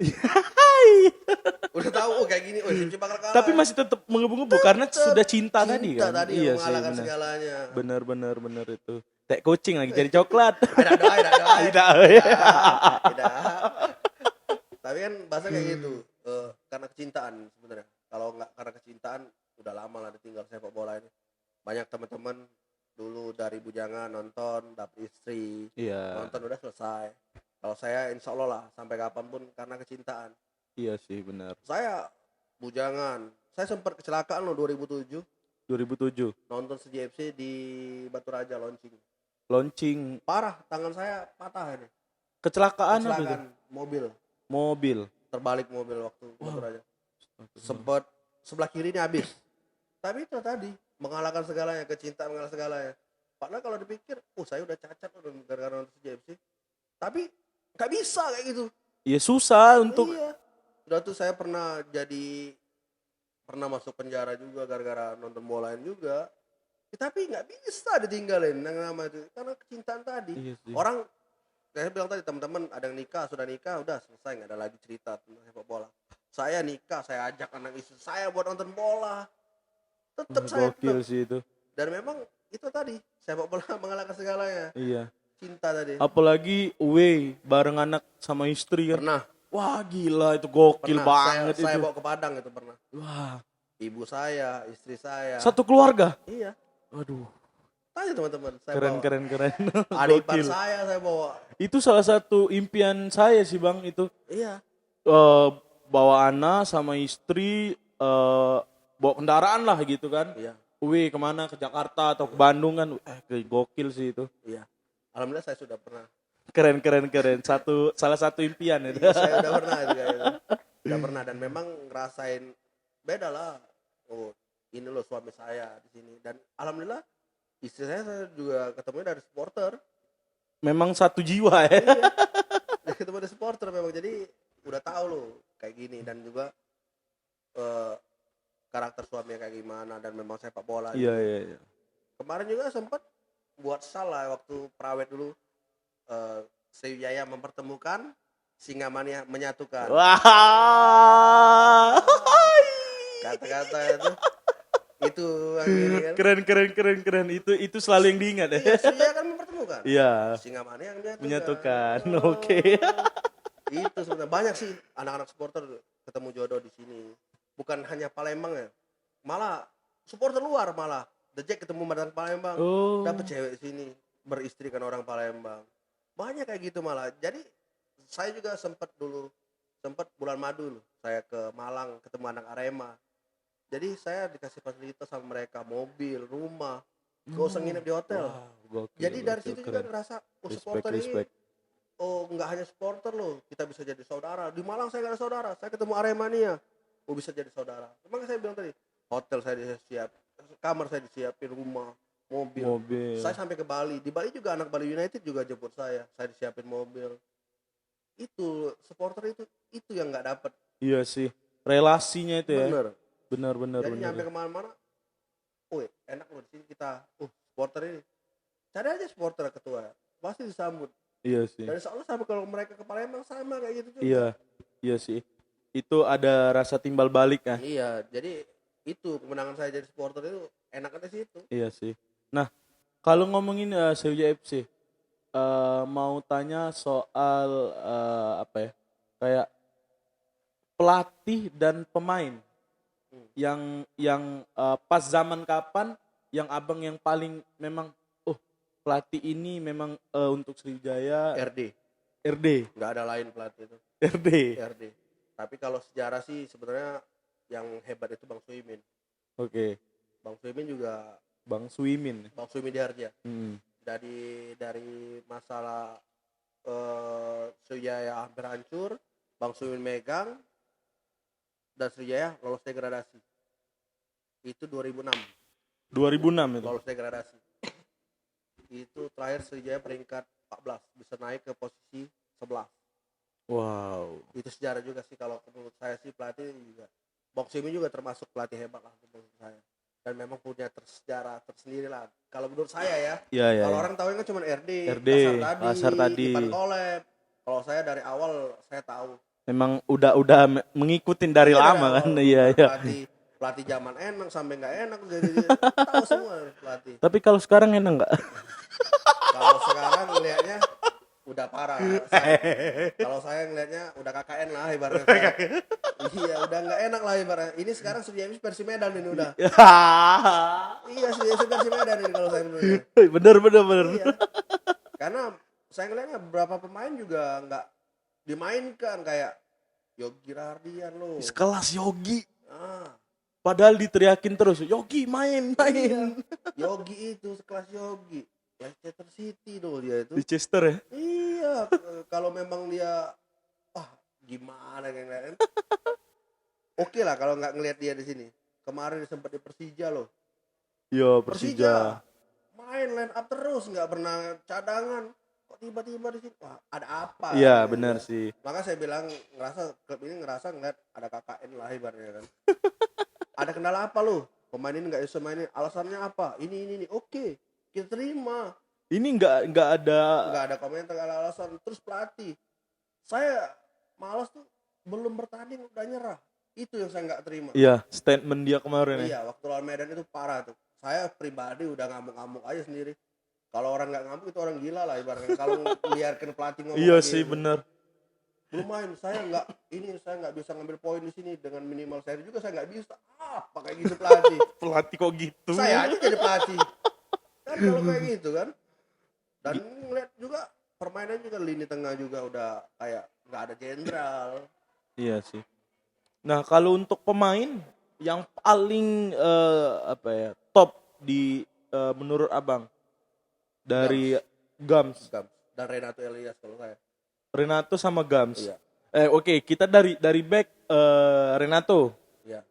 Udah tahu oh kayak gini, oh SMC bakal kalah. Tapi masih tetap mengebu-ngebu karena sudah cinta tadi kan. Tadi Iya yang sih, mengalahkan bener. segalanya. Bener itu. Tek kucing lagi jadi coklat. Ada doa. Tidak. Tidak. Tapi kan bahasa kayak gitu. Karena kecintaan sebenarnya. Kalau nggak karena kecintaan, udah lama lah ditinggal sepak bola ini. Banyak teman-teman dulu dari bujangan nonton, dapet istri, Iya. nonton udah selesai. Kalau saya insya Allah lah sampai kapanpun karena kecintaan. Iya sih, benar. Saya bujangan. Saya sempat kecelakaan loh 2007. 2007. Nonton CJFC di Batu Raja Launching. Parah, tangan saya patah ini. Kecelakaan apa itu? Kecelakaan Mobil. Terbalik mobil waktu Batu Raja. Sempat sebelah kiri ini habis. Tapi itu tadi mengalahkan segalanya, kecintaan mengalahkan segalanya. Padahal kalau dipikir, saya udah cacat loh gara-gara nonton CJFC. Tapi nggak bisa kayak gitu. Iya susah untuk. Iya. Udah tuh saya pernah masuk penjara juga gara-gara nonton bolain juga. Tapi nggak bisa ditinggalin yang nama itu karena kecintaan tadi. Iya sih. Orang kayak bilang tadi teman-teman ada yang nikah, sudah nikah, udah selesai nggak ada lagi cerita tentang sepak bola. Saya nikah, saya ajak anak istri saya buat nonton bola. Tetap saya Gokil tetap. sih itu. Dan memang itu tadi sepak bola mengalahkan segalanya. Iya. Cinta tadi. Apalagi away bareng anak sama istri kan. Pernah. Wah gila itu gokil banget Saya itu. bawa ke Padang itu pernah. Wah. Ibu saya, istri saya. Satu keluarga. Iya. Waduh. Tanya teman-teman. Saya Keren. Adik ipar Gokil. saya bawa. Itu salah satu impian saya sih bang itu. Iya. Bawa anak sama istri bawa kendaraan lah gitu kan. Iya. Wih kemana, ke Jakarta atau ke Bandung kan. Gokil sih itu. Iya. Alhamdulillah saya sudah pernah. Keren. Salah satu impian itu. Iya, saya udah pernah itu kayak gitu. Udah pernah dan memang ngerasain beda lah. Oh, ini loh suami saya di sini dan alhamdulillah istri saya juga ketemunya dari supporter. Memang satu jiwa ya. Iya. Dia ketemu dari supporter memang jadi udah tahu loh kayak gini dan juga karakter suaminya kayak gimana dan memang sepak bola. Iya. Kemarin juga sempat buat salah waktu Prawet dulu Sriwijaya mempertemukan Singamania menyatukan. Wah. Kata-kata itu akhirnya kan. Keren. Itu selalu yang diingat ya. Iya, Sriwijaya kan mempertemukan. Iya. Singamania yang Menyatukan. Oh. Oke. Itu sebenarnya banyak sih anak-anak supporter ketemu jodoh di sini. Bukan hanya Palembang ya. Malah supporter luar malah. The Jack ketemu orang Palembang. Oh. Dapat cewek di sini beristrikan orang Palembang. Banyak kayak gitu malah. Jadi saya juga sempat bulan madu loh. Saya ke Malang ketemu anak Arema. Jadi saya dikasih fasilitas sama mereka, mobil, rumah. Gak usah nginep di hotel. Wow, Gokil, Jadi dari gokil, situ juga keren. ngerasa Respect, supporter respect. ini nggak hanya supporter loh, kita bisa jadi saudara. Di Malang saya nggak ada saudara, saya ketemu Aremania, bisa jadi saudara. Makanya saya bilang tadi, hotel saya disiap, kamar saya disiapin, rumah, mobil. Saya sampai ke Bali, di Bali juga anak Bali United juga jemput saya disiapin mobil. Itu supporter itu yang nggak dapat. Iya sih, relasinya itu ya. Bener. Benar. Jadi nyampe kemana-mana, enak loh di sini kita. Supporter ini, cari aja supporter ketua, pasti disambut. Iya sih. Dan insya Allah sama kalau mereka ke Palembang sama kayak gitu juga. Iya sih. Itu ada rasa timbal balik ya. Iya, jadi itu kemenangan saya jadi supporter itu enaknya di situ. Iya sih. Nah, kalau ngomongin Sriwijaya FC, mau tanya soal apa ya? Kayak pelatih dan pemain yang pas zaman kapan yang abang yang paling memang pelatih ini memang untuk Sriwijaya RD. Nggak ada lain pelatih itu. RD. Tapi kalau sejarah sih sebenarnya yang hebat itu Bang Suimin. Oke. Bang Suimin juga. Bang Suimin Diharja. Dari masalah Sriwijaya hampir hancur, Bang Suimin megang dan Sriwijaya lolos degradasi. Itu 2006 itu. Lolos degradasi. Itu terakhir Sriwijaya peringkat 14, bisa naik ke posisi 11. Wow. Itu sejarah juga sih kalau menurut saya sih, pelatih juga. Bang Suimin juga termasuk pelatih hebat lah menurut saya. Dan memang punya sejarah tersendiri lah. Kalau menurut saya ya. Iya. Kalau orang tahu kan cuma RD, Kasar tadi. Ipan Kolep. Kalau saya dari awal saya tahu. Memang udah mengikutin dari lama kan. Iya. Pelatih zaman enak sampai nggak enak, jadi tahu semua pelatih. Tapi kalau sekarang enak nggak? Kalau sekarang ngelihatnya udah parah. Kalau saya ngelihatnya udah KKN lah ibaratnya. Iya, udah nggak enak lah ibaratnya. Ini sekarang Sriwijaya versi Medan ini udah. Iya, Sriwijaya versi Medan ini kalau saya menurutnya. Bener. Iya. Karena saya ngelihatnya beberapa pemain juga nggak dimainkan, kayak Yogi Rardian loh. Sekelas Yogi. Padahal diteriakin terus, Yogi main. Iya. Yogi itu sekelas Yogi. Leicester City tuh dia itu. Leicester ya? Iya, kalau memang dia gimana kan. Oke lah kalau nggak ngelihat dia di sini. Kemarin sempat di Persija loh. Iya, Persija. Main line up terus, nggak pernah cadangan. Kok tiba-tiba di sini? Wah, ada apa? Iya, benar sih. Maka saya bilang klub ini ngerasa ngeliat ada KKN lah ibaratnya kan. Ada kendala apa lo? Pemain ini nggak bisa mainin. Alasannya apa? Ini. Oke, kita terima. Ini nggak ada komentar, nggak ada alasan. Terus pelatih, saya malas tuh, belum bertanding udah nyerah. Itu yang saya nggak terima. Iya, statement dia kemarin ya. Iya, waktu lawan Medan itu parah tuh. Saya pribadi udah ngamuk-ngamuk aja sendiri. Kalau orang nggak ngamuk itu orang gila lah ibaratnya. Kalau biarkan pelatih ngomong. Iya sih, benar. Belum main, saya nggak bisa ngambil poin di sini dengan minimal seri juga saya nggak bisa. Pakai gitu pelatih. Pelatih kok gitu? Saya aja jadi pelatih. Kan kalau kayak gitu kan. Dan ngeliat juga permainan juga lini tengah juga udah kayak nggak ada jenderal. Iya sih. Nah, kalau untuk pemain yang paling top di menurut abang dari Gams dan Renato Elias kalau saya. Renato sama Gams. Iya. Oke, kita dari back Renato. Iya.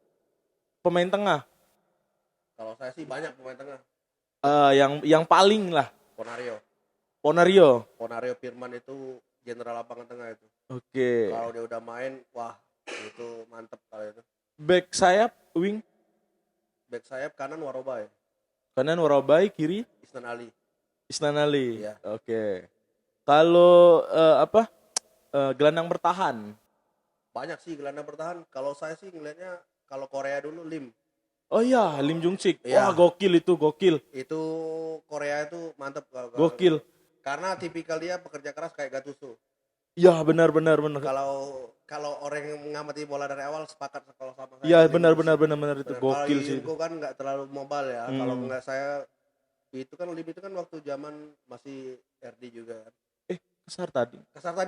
Pemain tengah. Kalau saya sih banyak pemain tengah. Yang paling lah. Ponario Firman itu jenderal lapangan tengah itu. Oke. Kalau dia udah main, wah itu mantep kalau itu. Back sayap, wing. Back sayap kanan Warobai. Kanan Warobai, kiri Isnan Ali. Iya. Oke. Kalau gelandang bertahan. Banyak sih gelandang bertahan. Kalau saya sih ngelihatnya kalau Korea dulu Lim. Oh iya, Lim Jung Sik. Iya. Wah, gokil. Itu Korea itu mantap. Gokil. Karena tipikal dia pekerja keras kayak Gattuso. Iya, benar. Kalau orang yang mengamati bola dari awal sepakat kalau sama saya. Iya, benar itu gokil sih. Kalau kan nggak terlalu mobile ya. Kalau nggak saya itu kan Lim itu kan waktu zaman masih RD juga kan. Kasar tadi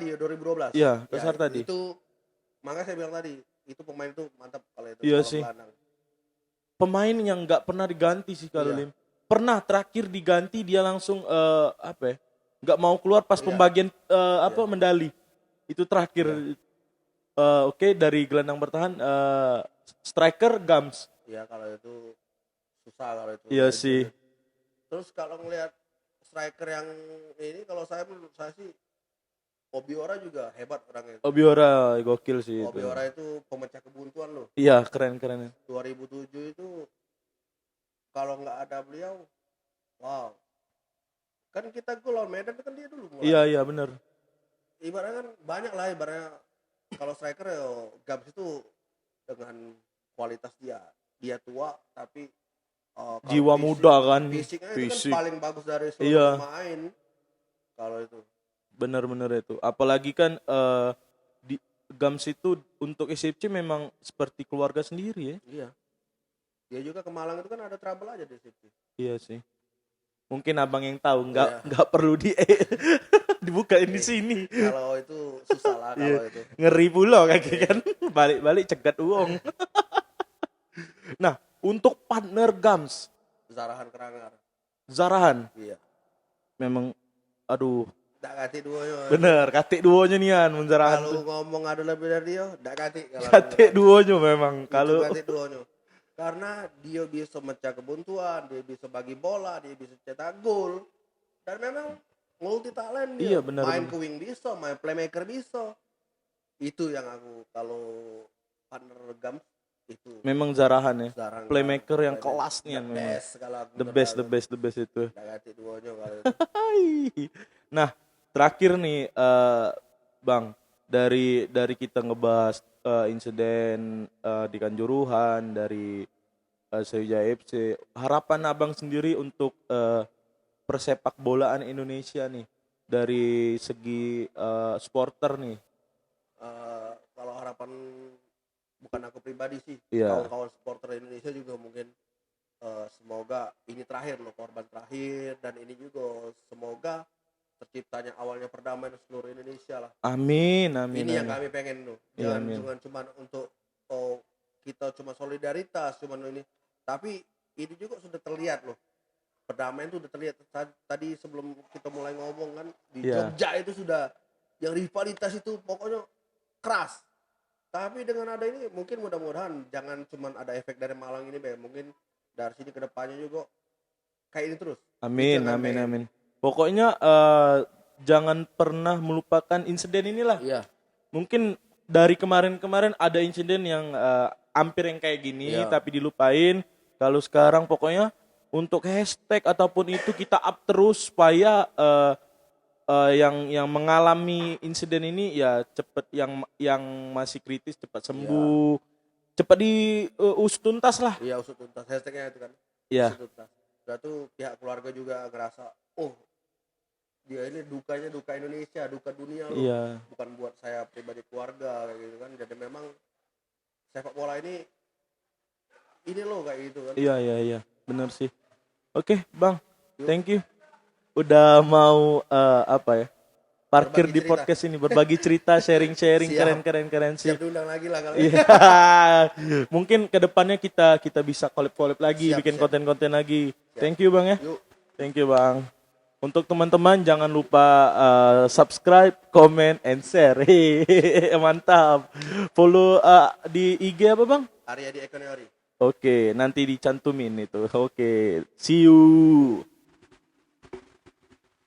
ya 2012. Iya, kasar tadi. Itu makanya saya bilang tadi, itu pemain itu mantap kalau itu. Iya kalau sih. gelandang. Pemain yang nggak pernah diganti sih kalau Iya. Lim. pernah terakhir diganti dia langsung apa ya? Nggak mau keluar pas pembagian medali. Itu terakhir. Oke, dari gelandang bertahan striker Gams. Ya kalau itu susah kalau itu. Iya sih. Terus kalau ngelihat striker yang ini, kalau saya sih Obiora juga hebat orangnya. Obiora gokil sih. Obiora itu pemecah kebuntuan loh. Iya, keren. 2007 itu kalau nggak ada beliau, wow. Kan kita lawan Medan kan dia dulu mulai. Iya benar. Ibaratnya kan banyak lah ibaratnya kalau striker ya Gams itu dengan kualitas dia tua tapi jiwa muda kan. Fisiknya itu kan paling bagus dari seluruh pemain. Kalau itu. Benar itu. Apalagi kan di Gams itu untuk SFC memang seperti keluarga sendiri ya. Iya. Dia juga ke Malang itu kan ada trouble aja di SFC. Iya sih. Mungkin abang yang tahu, nggak perlu dibukain di sini. Kalau itu susah lah kalau itu. Ngeri pula kayak kan, balik-balik cegat uang. Nah, untuk partner Gams, Zarahan Kerangar. Zarahan. Iya. Memang, aduh. Dak kati duonya. Bener, kati duonya nian Zarahan. Kalau ngomong ada lebih dari dia, dak kati. Kati duonya memang. Kalau kati duonya. Karena dia bisa mecah kebuntuan, dia bisa bagi bola, dia bisa cetak gol. Dan memang multi talent dia. Iya, benar, main ke wing bisa, main playmaker bisa. Itu yang aku kalau partner Gams itu. Memang Zarahan ya. Zarahan playmaker yang kelasnya memang. The best itu. Nah, terakhir nih Bang, dari kita ngebahas insiden di Kanjuruhan, dari Sriwijaya FC, harapan abang sendiri untuk persepak bolaan Indonesia nih dari segi supporter nih. Kalau harapan bukan aku pribadi sih, kawan-kawan supporter Indonesia juga mungkin semoga ini terakhir loh, korban terakhir, dan ini juga semoga terciptanya awalnya perdamaian seluruh Indonesia lah. Amin. Ini yang kami pengen loh. Jangan cuma untuk kita cuma solidaritas cuma ini, tapi ini juga sudah terlihat loh. Perdamaian itu sudah terlihat. Tadi sebelum kita mulai ngomong kan di Jogja itu sudah yang rivalitas itu pokoknya keras. Tapi dengan ada ini mungkin mudah-mudahan jangan cuma ada efek dari Malang ini, mungkin dari sini ke depannya juga kayak ini terus. Amin. Pokoknya jangan pernah melupakan insiden inilah. Iya. Mungkin dari kemarin ada insiden yang hampir yang kayak gini tapi dilupain. Kalau sekarang pokoknya untuk hashtag ataupun itu kita up terus supaya yang mengalami insiden ini ya cepat, yang masih kritis cepat sembuh, cepat diusut tuntas lah. Iya, usut tuntas, hashtagnya itu kan. Iya. Usut tuntas. Berarti pihak keluarga juga ngerasa, dia ini dukanya duka Indonesia, duka dunia loh. Iya. Bukan buat saya pribadi, keluarga kayak gitu kan. Jadi memang sepak bola ini loh kayak gitu kan. Iya. Benar sih. Oke, Bang. Thank you. Udah mau parkir di podcast ini, berbagi cerita, sharing keren sih. Siap diundang lagi lah kalau. Iya. Mungkin kedepannya kita bisa collab lagi, bikin konten-konten lagi. Thank you Bang ya. Thank you Bang. Untuk teman-teman jangan lupa subscribe, comment, and share. Mantap. Follow di IG apa Bang? Arya di Ekoneori. Oke, nanti dicantumin itu. Oke, see you.